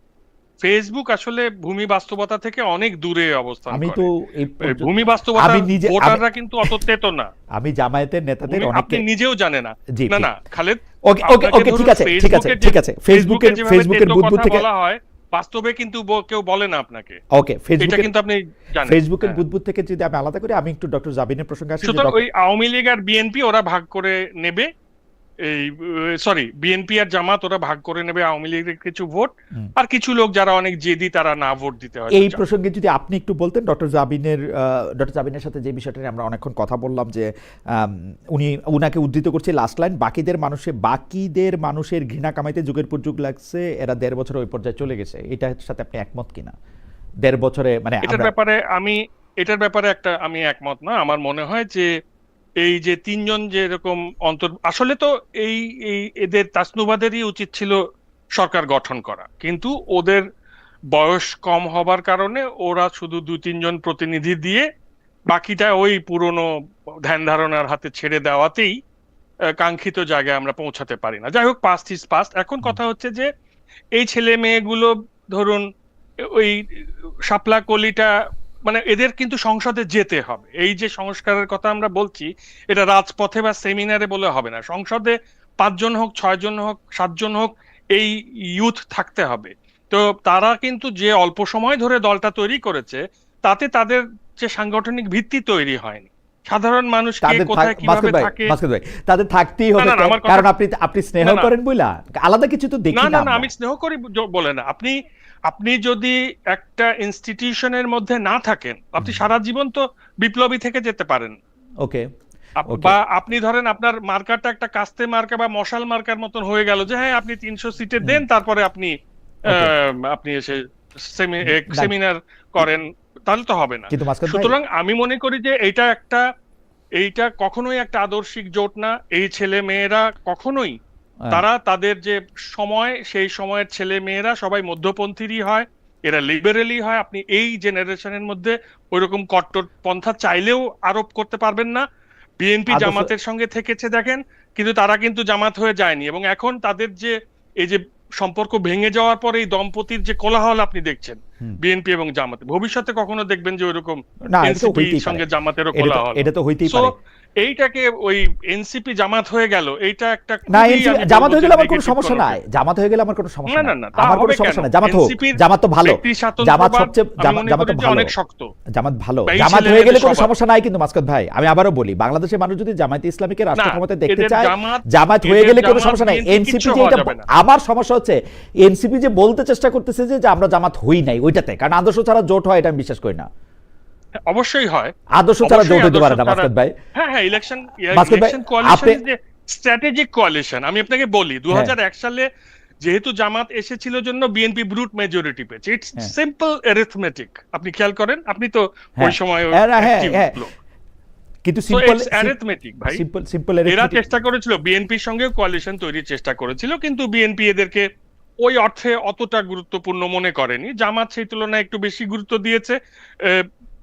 ফেসবুক আসলে ভূমি বাস্তবতা থেকে অনেক দূরে অবস্থান আমি তো করে। এই ভূমি আমি বাস্তবতার নিজে ভোটাররা কিন্তু অত তেতো না। আমি জামায়াতের নেতাদের আপনি অনেককে, নিজেও জানে না। জি না ঠিক, না খালেদ, ওকে ওকে আপনাকে ওকে, ঠিক ধরুন আছে ঠিক আছে ঠিক আছে, ফেসবুকে যেভাবে ফেসবুকের তেতো বুদবুদ কথা থেকে, বলা হয়, বাস্তবে কিন্তু কেউ বলে না আপনাকে। ওকে, এটা কিন্তু আপনি জানেন। ফেসবুকের হ্যাঁ। বুদবুদ থেকে যদি আমি আলাদা করি, আমি একটু ডক্টর জাবিনের প্রসঙ্গে আসি যে সুতরাং ওই আওয়ামী লীগ আর বিএনপি ওরা ভাগ করে নেবে, এই সরি বিএনপি আর জামাত ওরা ভাগ করে নেবে আওয়ামী লীগের কিছু ভোট, হুম। আর কিছু লোক যারা অনেক জেদি তারা না ভোট দিতে হয়তো এই চায়। প্রসঙ্গে যদি আপনি একটু বলতেন, ডক্টর জাবিনের সাথে যে বিষয়টা নিয়ে আমরা অনেকক্ষণ কথা বললাম, যে উনাকে উদ্ধৃত করছে লাস্ট লাইন, বাকিদের মানুষের ঘৃণা কামাইতে যুগের পর যুগ লাগছে, এরা 1.5 বছর ওই পর্যায়ে চলে গেছে, এটার সাথে আপনি একমত কিনা? 1.5 বছরে মানে এটার ব্যাপারে আমি একমত না। আমার মনে হয় যে এই যে তিনজন যে এরকম আসলে তো এই এই এদের তাসনুবাদেরই উচিত ছিল সরকার গঠন করা, কিন্তু ওদের বয়স কম হবার কারণে ওরা শুধু 2-3 জন প্রতিনিধি দিয়ে বাকিটা ওই পুরনো ধ্যান ধারণার হাতে ছেড়ে দেওয়াতেই কাঙ্ক্ষিত জায়গায় আমরা পৌঁছাতে পারি না। যাই হোক, পাস্ট ইজ পাস্ট। এখন কথা হচ্ছে যে এই ছেলে মেয়েগুলো ধরুন ওই শাপলা কলিটা, মানে এদের কিন্তু সংসদে যেতে হবে। এই যে সংস্কারের কথা আমরা বলছি, এটা রাজপথে বা সেমিনারে বলে হবে না। সংসদে 5 জন হোক, 6 জন হোক, 7 জন হোক, এই ইউথ থাকতে হবে। তো তারা কিন্তু যে অল্প সময় ধরে দলটা তৈরি করেছে, তাতে তাদের যে সাংগঠনিক ভিত্তি তৈরি হয়নি। সাধারণ মানুষ কে কোথায় কিভাবে থাকে, তাদের থাকতেই না হবে, না না, আমার কথা, কারণ আপনি স্নেহ না না করেন বইলা, আলাদা কিছু তো দেখি না না না না, আমরা। আমি স্নেহ করি বলে না। আপনি যদি একটা ইনস্টিটিউশনের মধ্যে না থাকেন, আপনি সারা জীবন তো বিপ্লবী থেকে যেতে পারেন। ওকে ওকে, বা আপনি ধরেন আপনার মার্কারটা একটা কাস্তে মার্কা বা মশাল মার্কার মতন হয়ে গেল, যে হ্যাঁ আপনি 300 সিটে দেন, তারপরে আপনি ওকে, আপনি এসে সেমিনার করেন, তাহলে তো হবে না। কিন্তু মাসকাত ভাই, সুতরাং আমি মনে করি যে এইটা কখনোই একটা আদর্শিক জোট না। এই ছেলে মেয়েরা কখনোই, তারা তাদের যে সময়, সেই সময়ের ছেলে মেয়েরা সবাই মধ্যপন্থীরই হয়, এরা লিবারেলই হয়। আপনি এই জেনারেশনের মধ্যে ওইরকম কট্টর পন্থা চাইলেও আরোপ করতে পারবেন না। বিএনপি আদর্শ জামাতের সঙ্গে থেকেছে দেখেন, কিন্তু তারা কিন্তু জামাত হয়ে যায়নি, এবং এখন তাদের যে এই যে সম্পর্ক ভেঙে যাওয়ার পরে এই দম্পতির যে কোলাহল আপনি দেখছেন হুম। বিএনপি এবং জামাতে, ভবিষ্যতে কখনো দেখবেন যে ওইরকম না, এটা তো এনসিপি হইতেই পারে, সঙ্গে জামাতেরও এটা তো কোলাহল এটা তো হবে। হইতেই সো পারে। এইটাকে ওই এনসিপি জামাত হয়ে গেল, এইটা একটা না, খুবই এনসিপি আমি জামাত বলবো হয়ে যে গেলে আমার কোনো নেগেটিভ সমস্যা নাই, কনোটেশন। জামাত হয়ে গেলে আমার কোনো সমস্যা না নাই, না না, তা আমার কোনো হবে সমস্যা কেন? নাই, জামাত হোক, এনসিপির জামাত তো ভালো, ব্যক্তি জামাত স্বাতন্ত্র্যবাদ সবচেয়ে আমি মনে জামাত করি তো যে ভালো, অনেক শক্ত। জামাত ভালো, এই জামাত ছেলে হয়ে গেলে মেয়েদের কোনো সবার। সমস্যা নাই। কিন্তু মাসকাত ভাই, আমি আবারও বলি, বাংলাদেশের মানুষ যদি জামায়াতে ইসলামীকে রাষ্ট্র না, ক্ষমতায় দেখতে এদের চায়, জামাত জামাত হয়ে এদের গেলে কোনো জামাত সমস্যা নাই। বিএনপি এনসিপি কিচ্ছু যে হওয়া এটা, যাবে না। আমার সমস্যা হচ্ছে এনসিপি যে বলতে চেষ্টা করতেছে যে আমরা জামাত হই নাই, ওইটাতে, কারণ আদর্শ ছাড়া জোট হয় এটা আমি বিশ্বাস করি না। অবশ্যই হয়, আদর্শ ছাড়া জোট অবশ্যই হতে পারে আদর্শ না ছাড়া। মাসকাত ভাই। হ্যাঁ হ্যাঁ, ইলেকশন মাসুদ ভাই, কোয়ালিশন আপনি- যে স্ট্র্যাটেজিক কোয়ালিশন। আমি আপনাকে বলি 2001 সালে যেহেতু জামাত এসেছিল জন্য বিএনপি ব্রুট মেজরিটি পেয়েছে। ইটস হ্যাঁ। Simple arithmetic. আপনি খেয়াল করেন, আপনি তো ওই সময় হ্যাঁ, হ্যাঁ, active হ্যাঁ। লোক। কিন্তু So সিম্পল it's arithmetic, ভাই। সিম্পল এরা চেষ্টা করেছিল বিএনপির সঙ্গে কোয়ালিশন তৈরির চেষ্টা করেছিল, কিন্তু বিএনপি এদেরকে ওই অর্থে অতটা গুরুত্বপূর্ণ মনে করেনি। জামাত সেই তুলনায় একটু বেশি গুরুত্ব দিয়েছে,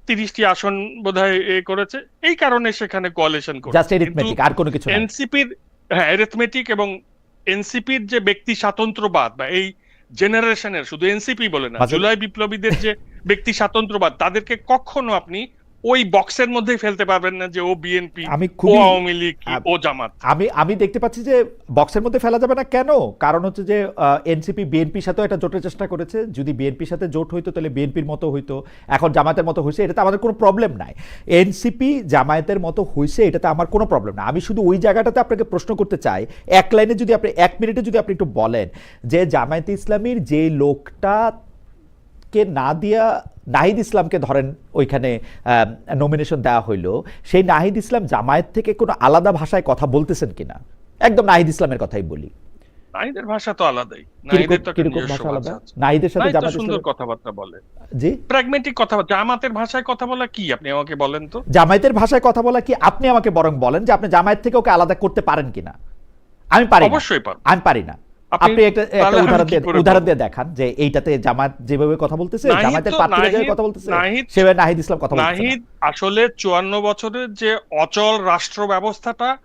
30টি আসন বোধহয় করেছে, এই কারণে সেখানে কোয়ালিশন জাস্ট করেছে। কিন্তু এরিথমেটিক, আর কোনো কিছু না। এনসিপির, হ্যাঁ, অ্যারিথমেটিক, এবং এনসিপির যে ব্যক্তি স্বাতন্ত্র্যবাদ বা এই জেনারেশনের, শুধু এনসিপি বলে না, মাঝে- জুলাই বিপ্লবীদের যে ব্যক্তি স্বাতন্ত্র্যবাদ, তাদেরকে কখনো আপনি ওই বক্সের মধ্যেই ফেলতে পারবেন না যে ও বিএনপি, আমি ও খুবই- আওয়ামী লীগ, ও জামাত। আমি দেখতে পাচ্ছি যে বক্সের মধ্যে ফেলা যাবে না। কেন? কারণ হচ্ছে যে এনসিপি বিএনপির সাথেও একটা জোটের চেষ্টা করেছে। যদি বিএনপির সাথে জোট হইতো তাহলে বিএনপির মতো হইতো, এখন জামায়াতের মতো হয়েছে, এটাতে আমাদের কোনো প্রবলেম নাই। এনসিপি জামায়াতের মতো হয়েছে, এটাতে আমার কোনো প্রবলেম না। আমি শুধু ওই জায়গাটাতে আপনাকে প্রশ্ন করতে চাই, এক লাইনে যদি আপনি, 1 মিনিটে যদি আপনি একটু বলেন যে জামায়াতে ইসলামীর যে লোকটা কে না দিয়া নাহিদ ইসলামকে ধরেন ওইখানে নমিনেশন দেওয়া হইলো, সেই নাহিদ ইসলাম জামায়াত থেকে কোনো আলাদা ভাষায় কথা বলতেছেন কিনা? একদম নাহিদ ইসলামের কথাই বলি। নাহিদের ভাষা তো আলাদাই, নাহিদের তো একটা কিরকম নিজস্ব ভাষা আলাদা? ভাষা আছে। নাহিদের সাথে নাহিদ তো জামায়াত সুন্দর ইসলামের, কথাবার্তা বলে, জি, প্র্যাগমেটিক কথাবার্তা। জামাতের ভাষায় কথা বলা কি, আপনি আমাকে বলেন তো। জামায়াতের ভাষায় কথা বলা কি? আপনি আমাকে বরং বলেন যে আপনি জামায়াত থেকে ওকে আলাদা করতে পারেন কিনা। আমি পারি না, অবশ্যই পারবো। আমি পারি না। আপনি একটা তাহলে আমি উদাহরণ কি দিয়ে, করে উদাহরণ বলবো? দিয়ে দেখান যে এইটাতে জামায়াত যেভাবে কথা বলতেছে, নাহিদ জামায়াতের তো- প্রার্থীরা যেভাবে নাহিদ- কথা বলতেছে, নাহিদ- সেভাবে নাহিদ ইসলাম কথা বলতেছে না। নাহিদ আসলে 54 বছরের যে অচল রাষ্ট্র ব্যবস্থাটা,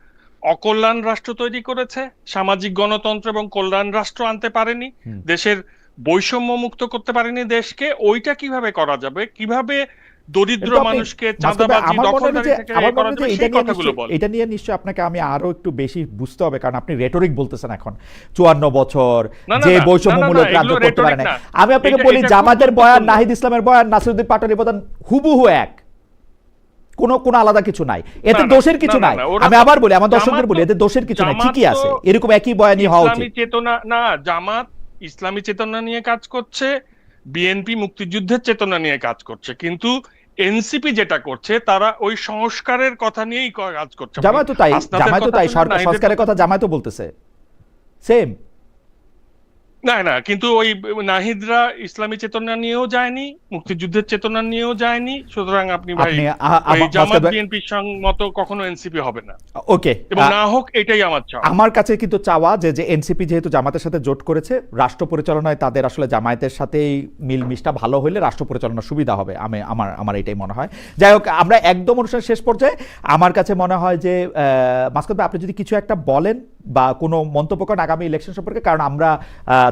অকল্যাণ রাষ্ট্র তৈরি করেছে, সামাজিক গণতন্ত্র এবং কল্যাণ রাষ্ট্র আনতে পারেনি, দেশের বৈষম্য মুক্ত করতে পারেনি দেশকে। ওইটা কিভাবে করা যাবে, কিভাবে দরিদ্র কিন্তু আপনি- মানুষকে মাসুদ ভাই, চাঁদাবাজি, আমার মনে হয় দখলদারি যে- থেকে আমার মনে করা হয় যে যাবে, এটা সেই নিয়ে কথাগুলো নিশ্চয়ই- বল। এটা নিয়ে নিশ্চয়ই আপনাকে আমি আরো একটু বেশি বুঝতে হবে, কারণ আপনি রেটরিক বলতেছেন এখন 54 বছর না, না, যে না, বৈষম্যমূলক না, না, রাজ্য এগুলো করতে পারে rhetoric না। না। আমি আপনাকে এটা- বলি, এটা খুব জামাতের বয়ান, গুরুত্বপূর্ণ। নাহিদ ইসলামের বয়ান, নাসিরুদ্দিন পাটোয়ারির বয়ান হুবহু এক, কোনো আলাদা কিছু নাই, এতে না, না, দোষের কিছু না, না, নাই। না, ওরা আমি তো- আবার বলি, আমার দর্শকদের জামাত বলি, তো- এতে দোষের কিছু নাই, জামাত ঠিকই আছে, তো এরকম একই বয়ানই হওয়া ইসলামী উচিত। চেতনা না, জামাত ইসলামী চেতনা নিয়ে কাজ করছে, বিএনপি মুক্তিযুদ্ধের চেতনা নিয়ে কাজ করছে, কিন্তু এনসিপি যেটা করছে তারা ওই সংস্কারের কথা নিয়েই কাজ করছে। জামায়াতও তাই, হাসনাতের জামায়াতও কথা তাই, শুনে নাহিদের সংস্কারের কথা জামায়াতও বলতেছে সেম। না না, কিন্তু ওই নাহিদরা ইসলামী চেতনা নিয়েও যায়নি, মুক্তিযুদ্ধের চেতনা নিয়েও যায়নি, সুতরাং আপনি ভাই আপনি ওই মাসুদ জামাত ভাই, বিএনপির মতো কখনো এনসিপি হবে না, ওকে, এবং না হোক, এটাই আমার চাওয়া। আমার কাছে কিন্তু চাওয়া যে এনসিপি যেহেতু জামাতের সাথে জোট করেছে, রাষ্ট্র পরিচালনায় তাদের আসলে জামায়াতের সাথেই মিলমিশটা ভালো হলে রাষ্ট্র পরিচালনার সুবিধা হবে। আমার এটাই মনে হয়। যাই হোক, আমরা একদম অনুষ্ঠানের শেষ পর্যায়ে, আমার কাছে মনে হয় যে মাসুদ ভাই, আপনি যদি কিছু একটা বলেন বা কোনো মন্তব্য করেন আগামী ইলেকশন সম্পর্কে, কারণ আমরা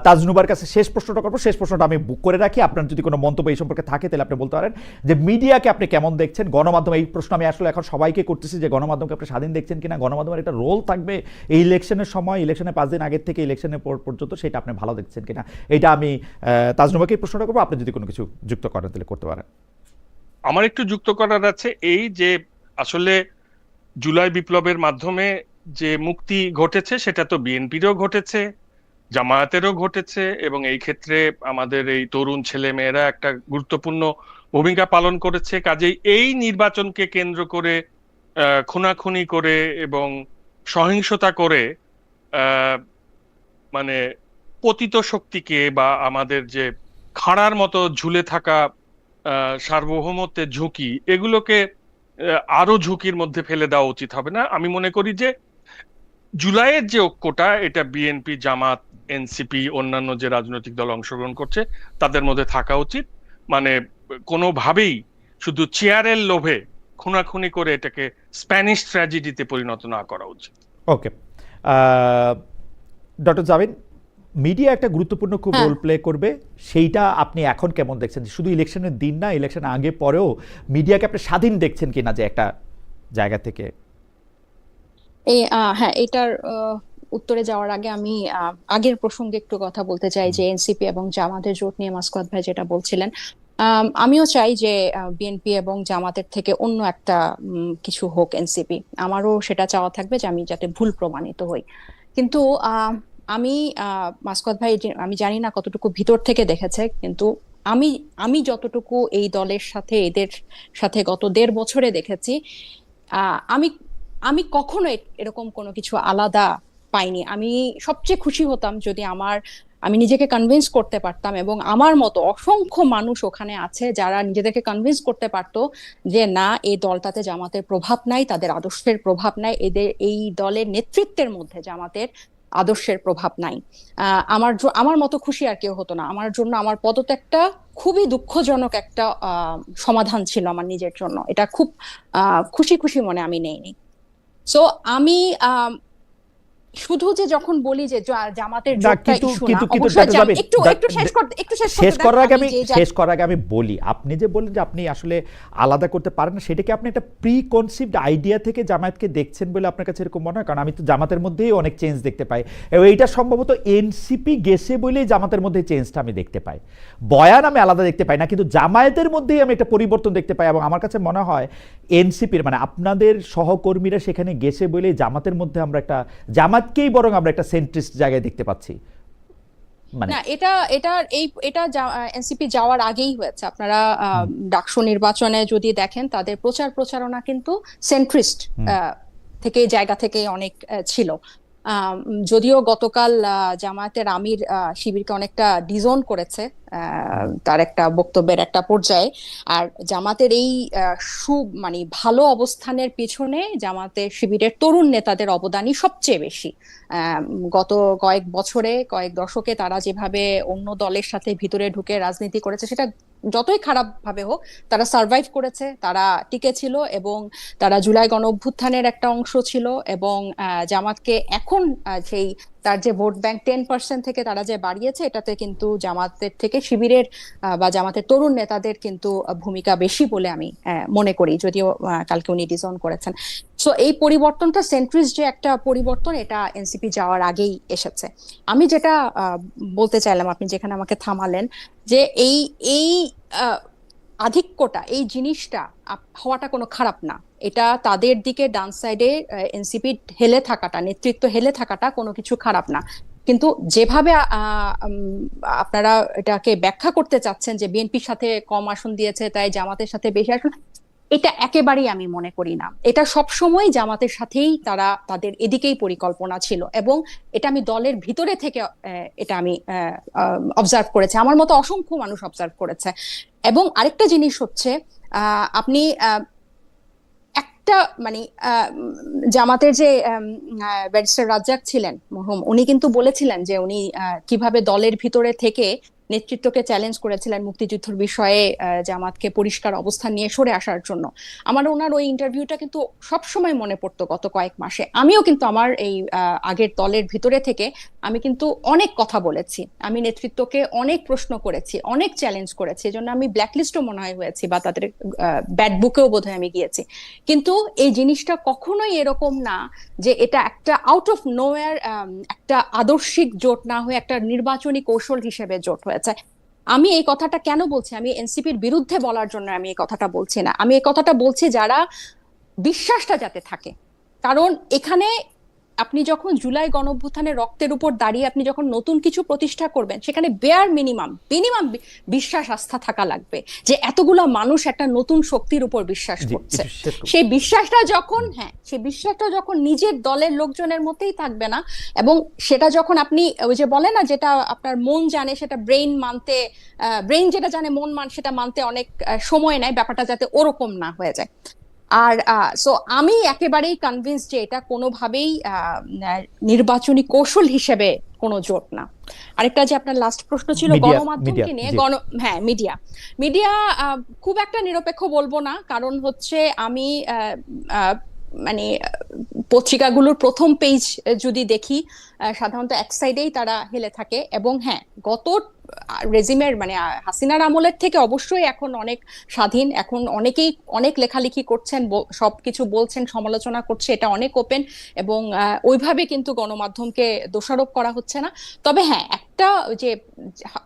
তাজনুবার কাছে শেষ প্রশ্নটা করবো, শেষ প্রশ্নটা আমি বুক করে রাখি। আপনার যদি কোনো মন্তব্য এই সম্পর্কে থাকে তাহলে আপনি বলতে পারেন যে মিডিয়াকে আপনি কেমন দেখছেন, গণমাধ্যম, এই প্রশ্ন আমি আসলে এখন সবাইকে করতেছি যে গণমাধ্যমকে আপনি স্বাধীন দেখছেন কিনা, গণমাধ্যমের একটা রোল থাকবে এই ইলেকশনের সময়, ইলেকশনের 5 দিন আগের থেকে ইলেকশনের পর্যন্ত, সেটা আপনি ভালো দেখছেন কিনা, এটা আমি তাজনুবাকে এই প্রশ্নটা করবো। আপনি যদি কোনো কিছু যুক্ত করেন তাহলে করতে পারেন। আমার একটু যুক্ত করার আছে, এই যে আসলে জুলাই বিপ্লবের মাধ্যমে যে মুক্তি ঘটেছে সেটা তো বিএনপিরও ঘটেছে, জামায়াতেরও ঘটেছে, এবং এই ক্ষেত্রে আমাদের এই তরুণ ছেলে মেয়েরা একটা গুরুত্বপূর্ণ ভূমিকা পালন করেছে। কাজেই এই নির্বাচনকে কেন্দ্র করে খুনাখুনি করে এবং সহিংসতা করে মানে পতিত শক্তিকে বা আমাদের যে খাঁড়ার মতো ঝুলে থাকা সার্বভৌমত্বের ঝুঁকি, এগুলোকে আরো ঝুঁকির মধ্যে ফেলে দেওয়া উচিত হবে না। আমি মনে করি যে জুলাইয়ের যে ঐক্যটা, এটা বিএনপি, জামাত, এনসিপি, অন্যান্য যে রাজনৈতিক দল অংশগ্রহণ করছে তাদের মধ্যে থাকা উচিত। মানে কোনোভাবেই শুধু চেয়ারের লোভে খুনাখুনি করে এটাকে স্প্যানিশ ট্র্যাজেডিতে পরিণত না করা উচিত। ওকে, ডক্টর জামিন, মিডিয়া একটা গুরুত্বপূর্ণ খুব হ্যাঁ। রোল প্লে করবে, সেইটা আপনি এখন কেমন দেখছেন? শুধু ইলেকশনের দিন না, ইলেকশন আগে পরেও মিডিয়াকে আপনি স্বাধীন দেখছেন কিনা যে একটা জায়গা থেকে? হ্যাঁ, এটার উত্তরে যাওয়ার আগে আমি আগের প্রসঙ্গে একটু কথা বলতে চাই, যে এনসিপি এবং জামাতের জোট নিয়ে মাসকাত ভাই যেটা বলছিলেন, আমিও চাই যে বিএনপি এবং জামাতের থেকে অন্য একটা কিছু হোক এনসিপি। আমারও সেটা চাওয়া থাকবে যে আমি যাতে ভুল প্রমাণিত হই। কিন্তু আমি মাসকাত ভাই, আমি জানি না কতটুকু ভিতর থেকে দেখেছে, কিন্তু আমি আমি যতটুকু এই দলের সাথে, এদের সাথে গত 1.5 বছরে দেখেছি, আমি আমি কখনো এরকম কোনো কিছু আলাদা পাইনি। আমি সবচেয়ে খুশি হতাম যদি আমি নিজেকে কনভিন্স করতে পারতাম, এবং আমার মতো অসংখ্য মানুষ ওখানে আছে যারা নিজেদেরকে কনভিন্স করতে পারতো যে না, এই দলটাতে জামাতের প্রভাব নাই, তাদের আদর্শের প্রভাব নাই, এই দলের নেতৃত্বের মধ্যে জামাতের আদর্শের প্রভাব নাই। আমার মতো খুশি আর কেউ হতো না। আমার জন্য আমার পদত্যাগটা খুবই দুঃখজনক একটা সমাধান ছিল আমার নিজের জন্য। এটা খুব খুশি খুশি মনে আমি নেইনি। সো আমি শুধু যে যখন বলি যে জামাতের না, জোটটা কিন্তু ইস্যু না, কিন্তু কিন্তু অবশ্যই ডক্টর জামিন, একটু শেষ শেষ করতে করার দেন। আগে শেষ করার আগে আমি বলি, আপনি যে বললেন যে আপনি আসলে আলাদা করতে পারেন না, সেটাকে আপনি একটা প্রি কনসিভড আইডিয়া থেকে জামায়াতকে দেখছেন বলে আপনার কাছে এরকম মনে হয়? কারণ আমি তো জামাতের মধ্যেই অনেক চেঞ্জ দেখতে পাই, এবং এইটা সম্ভবত এনসিপি গেছে বলেই জামাতের মধ্যে চেঞ্জটা আমি দেখতে পাই। বয়ান আমি আলাদা দেখতে পাই না, কিন্তু জামায়াতের মধ্যেই আমি একটা পরিবর্তন দেখতে পাই, এবং আমার কাছে মনে হয় এনসিপির মানে আপনাদের সহকর্মীরা সেখানে গেছে বলেই জামাতের মধ্যে আমরা একটা, জামাতকেই বরং আমরা একটা সেন্ট্রিস্ট জায়গায় দেখতে পাচ্ছি। মানে না, এটা এনসিপি যাওয়ার আগেই হয়েছে। আপনারা ডাকসু নির্বাচনে যদি দেখেন, তাদের প্রচারণা কিন্তু সেন্ট্রিস্ট থেকে জায়গা থেকে অনেক ছিল। যদিও গতকাল জামায়াতের আমির শিবিরকে অনেকটা ডিজোন করেছে তার একটা বক্তব্যের একটা পর্যায়ে। আর জামাতের এই মানে ভালো অবস্থানের পিছনে জামাতের শিবিরের তরুণ নেতাদের অবদানই সবচেয়ে বেশি। গত কয়েক বছরে, কয়েক দশকে তারা যেভাবে অন্য দলের সাথে ভিতরে ঢুকে রাজনীতি করেছে, সেটা যতই খারাপ ভাবে হোক, তারা সার্ভাইভ করেছে, তারা টিকে ছিল, এবং তারা জুলাই গণ অভ্যুত্থানের একটা অংশ ছিল। এবং জামাতকে এখন সেই তার যে ভোট ব্যাংক 10% থেকে তারা যে বাড়িয়েছে, এটাতে কিন্তু জামাতের থেকে শিবিরের বা জামাতের তরুণ নেতাদের কিন্তু ভূমিকা বেশি বলে আমি মনে করি, যদিও কালকে উনি ডিসঅন করেছেন। সো এই পরিবর্তনটা সেন্ট্রিস্ট যে একটা পরিবর্তন, এটা এনসিপি যাওয়ার আগেই এসেছে। আমি যেটা বলতে চাইলাম, আপনি যেখানে আমাকে থামালেন, যে এই এই আধিক্যটা, এই জিনিসটা হওয়াটা কোনো খারাপ না। এটা তাদের দিকে ডান সাইডে এনসিপি হেলে থাকাটা, নেতৃত্ব হেলে থাকাটা কোনো কিছু খারাপ না। কিন্তু যেভাবে আপনারা এটাকে ব্যাখ্যা করতে চাচ্ছেন যে বিএনপির সাথে কম আসন দিয়েছে তাই জামাতের সাথে বেশি আসন, এটা একেবারেই আমি মনে করি না। এটা সবসময় জামাতের সাথেই তাদের এদিকেই পরিকল্পনা ছিল, এবং এটা আমি দলের ভিতরে থেকে এটা আমি অবজার্ভ করেছি, আমার মতো অসংখ্য মানুষ অবজার্ভ করেছে। এবং আরেকটা জিনিস হচ্ছে, আপনি একটা মানে জামাতের যে ব্যারিস্টার রাজ্জাক ছিলেন মরহুম, উনি কিন্তু বলেছিলেন যে উনি কিভাবে দলের ভিতরে থেকে নেতৃত্বকে চ্যালেঞ্জ করেছিলেন মুক্তিযুদ্ধের বিষয়ে জামাতকে পরিষ্কার অবস্থান নিয়ে সরে আসার জন্য। আমার ওনার ওই ইন্টারভিউটা কিন্তু সবসময় মনে পড়তো গত কয়েক মাসে। আমিও কিন্তু আমার এই আগের দলের ভিতরে থেকে আমি কিন্তু অনেক কথা বলেছি, আমি নেতৃত্বকে অনেক প্রশ্ন করেছি, অনেক চ্যালেঞ্জ করেছি, এজন্য আমি ব্ল্যাকলিস্টও মনে হয় হয়েছি, বা তাদের ব্যাড বুকেও বোধহয় আমি গিয়েছি। কিন্তু এই জিনিসটা কখনোই এরকম না যে এটা একটা আউট অফ নোওয়্যার একটা আদর্শিক জোট না হয়ে একটা নির্বাচনী কৌশল হিসেবে জোট হয়েছে। আমি এই কথাটা কেন বলছি, আমি এনসিপির বিরুদ্ধে বলার জন্য আমি এই কথাটা বলছি না, আমি এই কথাটা বলছি যারা বিশ্বাসটা যাতে থাকে। কারণ এখানে আপনি যখন জুলাই গণঅভ্যুত্থানের রক্তের উপর দাঁড়িয়ে আপনি যখন নতুন কিছু প্রতিষ্ঠা করবেন, সেখানে বেয়ার মিনিমাম বিশ্বাস, আস্থা থাকা লাগবে যে এতগুলো মানুষ একটা নতুন শক্তির উপর বিশ্বাস করছে। সেই বিশ্বাসটা যখন নিজের দলের লোকজনের মধ্যেই থাকবে না, এবং সেটা যখন আপনি ওই যে বলে না, যেটা আপনার মন জানে সেটা ব্রেইন যেটা জানে মন সেটা মানতে অনেক সময় নেয়, ব্যাপারটা যাতে ওরকম না হয়ে যায়। আর সো আমি একেবারেই কনভিন্স যে এটা কোনোভাবেই নির্বাচনী কৌশল হিসেবে কোনো জোট না। আরেকটা যে আপনার লাস্ট প্রশ্ন ছিল মিডিয়া গণমাধ্যমকে নিয়ে, জি হ্যাঁ মিডিয়া মিডিয়া খুব একটা নিরপেক্ষ বলবো না, কারণ হচ্ছে আমি মানে পত্রিকাগুলোর প্রথম পেজ যদি দেখি, সাধারণত এক সাইডেই তারা হেলে থাকে। এবং হ্যাঁ, গত রেজিমের মানে হাসিনার আমলের থেকে অবশ্যই এখন অনেক স্বাধীন, এখন অনেকেই অনেক লেখালেখি করছেন, সবকিছু বলছেন, সমালোচনা করছে, এটা অনেক ওপেন, এবং ওইভাবে কিন্তু গণমাধ্যমকে দোষারোপ করা হচ্ছে না। তবে হ্যাঁ, একটা যে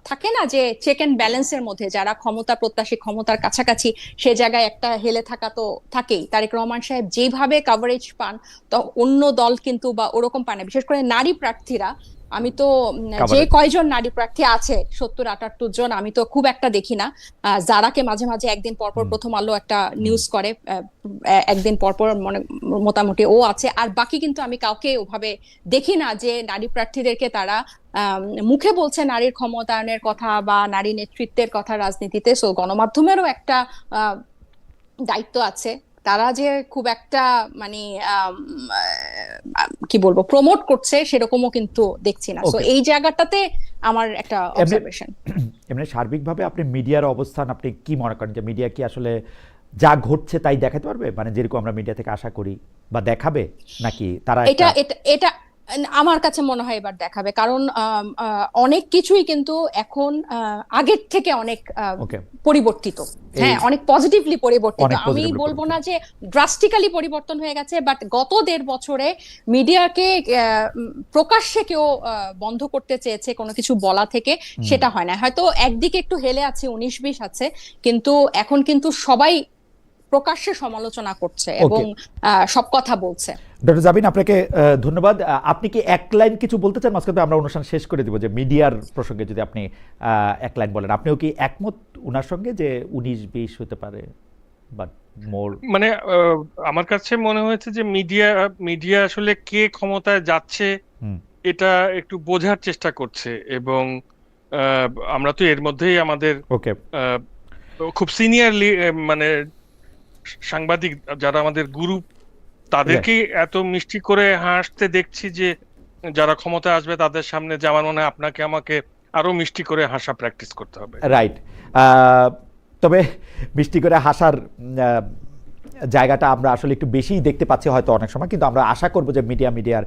থাকে না যে চেক এন্ড ব্যালেন্সের মধ্যে যারা ক্ষমতা প্রত্যাশী, ক্ষমতার কাছাকাছি, সে জায়গায় একটা হেলে থাকা তো থাকেই। তারেক রহমান সাহেব যেভাবে কভারেজ পান, তো অন্য দল কিন্তু বা ওরকম পায় না, বিশেষ করে নারী প্রার্থীরা। আমি তো যে কয়জন নারী প্রার্থী আছে 70-78 জন, আমি তো খুব একটা দেখি না। যারাকে মাঝে মাঝে একদিন পরপর প্রথম আলো একটা নিউজ করে, একদিন পরপর মোটামুটি ও আছে, আর বাকি কিন্তু আমি কাউকে ওভাবে দেখি না যে নারী প্রার্থীদেরকে তারা মুখে বলছে নারীর ক্ষমতায়নের কথা বা নারী নেতৃত্বের কথা রাজনীতিতে। সো গণমাধ্যমেরও একটা দায়িত্ব আছে, তারা যে খুব একটা মানে কি বলবো প্রমোট করছে সেরকমও কিন্তু দেখছি না। সো এই জায়গাটাতে আমার একটা অবজারভেশন। এমনি সার্বিকভাবে আপনি মিডিয়ার অবস্থান আপনি কি মনে করেন, যে মিডিয়া কি আসলে যা ঘটছে তাই দেখাতে পারবে, মানে যেরকম আমরা মিডিয়া থেকে আশা করি, বা দেখাবে, নাকি তারা এটা এটা আমার কাছে মনে হয় এবার দেখাবে, কারণ অনেক কিছুই কিন্তু এখন আগের থেকে অনেক পরিবর্তিত, হ্যাঁ অনেক পজিটিভলি পরিবর্তিত। আমি বলবো না যে ড্রাস্টিক্যালি পরিবর্তন হয়ে গেছে, বাট গত 1.5 বছরে মিডিয়াকে প্রকাশ্যে কেউ বন্ধ করতে চেয়েছে কোনো কিছু বলা থেকে, সেটা হয় না। হয়তো একদিকে একটু হেলে আছে, 19-20 আছে, কিন্তু এখন কিন্তু সবাই প্রকাশ্যে সমালোচনা করছে এবং সব কথা বলছে। ডক্টর জাবিন, আপনাকে ধন্যবাদ। আপনি কি এক লাইন কিছু বলতে চান? মাঝখানে আমরা অনুষ্ঠান শেষ করে দিব, যে মিডিয়ার প্রসঙ্গে যদি আপনি এক লাইন বলেন। আপনিও কি একমত উনার সঙ্গে যে 19-20 হতে পারে, বাট মোর মানে আমার কাছে মনে হয়েছে যে মিডিয়া আসলে কে ক্ষমতায় যাচ্ছে এটা একটু বোঝার চেষ্টা করছে, এবং আমরা তো এর মধ্যেই আমাদের খুব সিনিয়র মানে সাংবাদিক যারা আমাদের গুরু, তাদেরকে এত মিষ্টি করে হাসতে দেখছি, যে যারা ক্ষমতায় আসবে তাদের সামনে যে আমার মনে হয় আপনাকে আমাকে আরো মিষ্টি করে হাসা প্র্যাকটিস করতে হবে। রাইট। তবে মিষ্টি করে হাসার জায়গাটা আমরা আসলে একটু বেশিই দেখতে পাচ্ছি হয়তো অনেক সময়, কিন্তু আমরা আশা করবো যে মিডিয়ার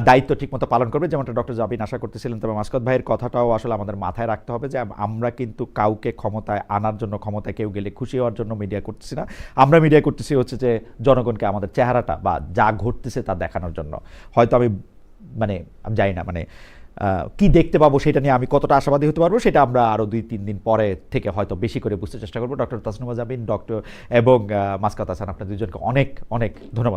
দায়িত্ব ঠিকমতো পালন করবে, যেমনটা ডক্টর জাবিন আশা করতেছিলেন। তবে মাসকাত ভাইয়ের কথাটাও আসলে আমাদের মাথায় রাখতে হবে, যে আমরা কিন্তু কাউকে ক্ষমতায় আনার জন্য, ক্ষমতায় কেউ গেলে খুশি হওয়ার জন্য মিডিয়া করতেছি না। আমরা মিডিয়া করতেছি হচ্ছে যে জনগণকে আমাদের চেহারাটা বা যা ঘটতেছে তা দেখানোর জন্য। হয়তো আমি জানি না কি দেখতে পাবো সেটা নিয়ে আমি কতটা আশাবাদী হতে পারবো, সেটা আমরা আরো 2-3 দিন পরে থেকে হয়তো বেশি করে বুঝতে চেষ্টা করবো। ডক্টর তাসনুমা জাবিন এবং মাসকাত হাসান, আপনার দুজনকে অনেক অনেক ধন্যবাদ।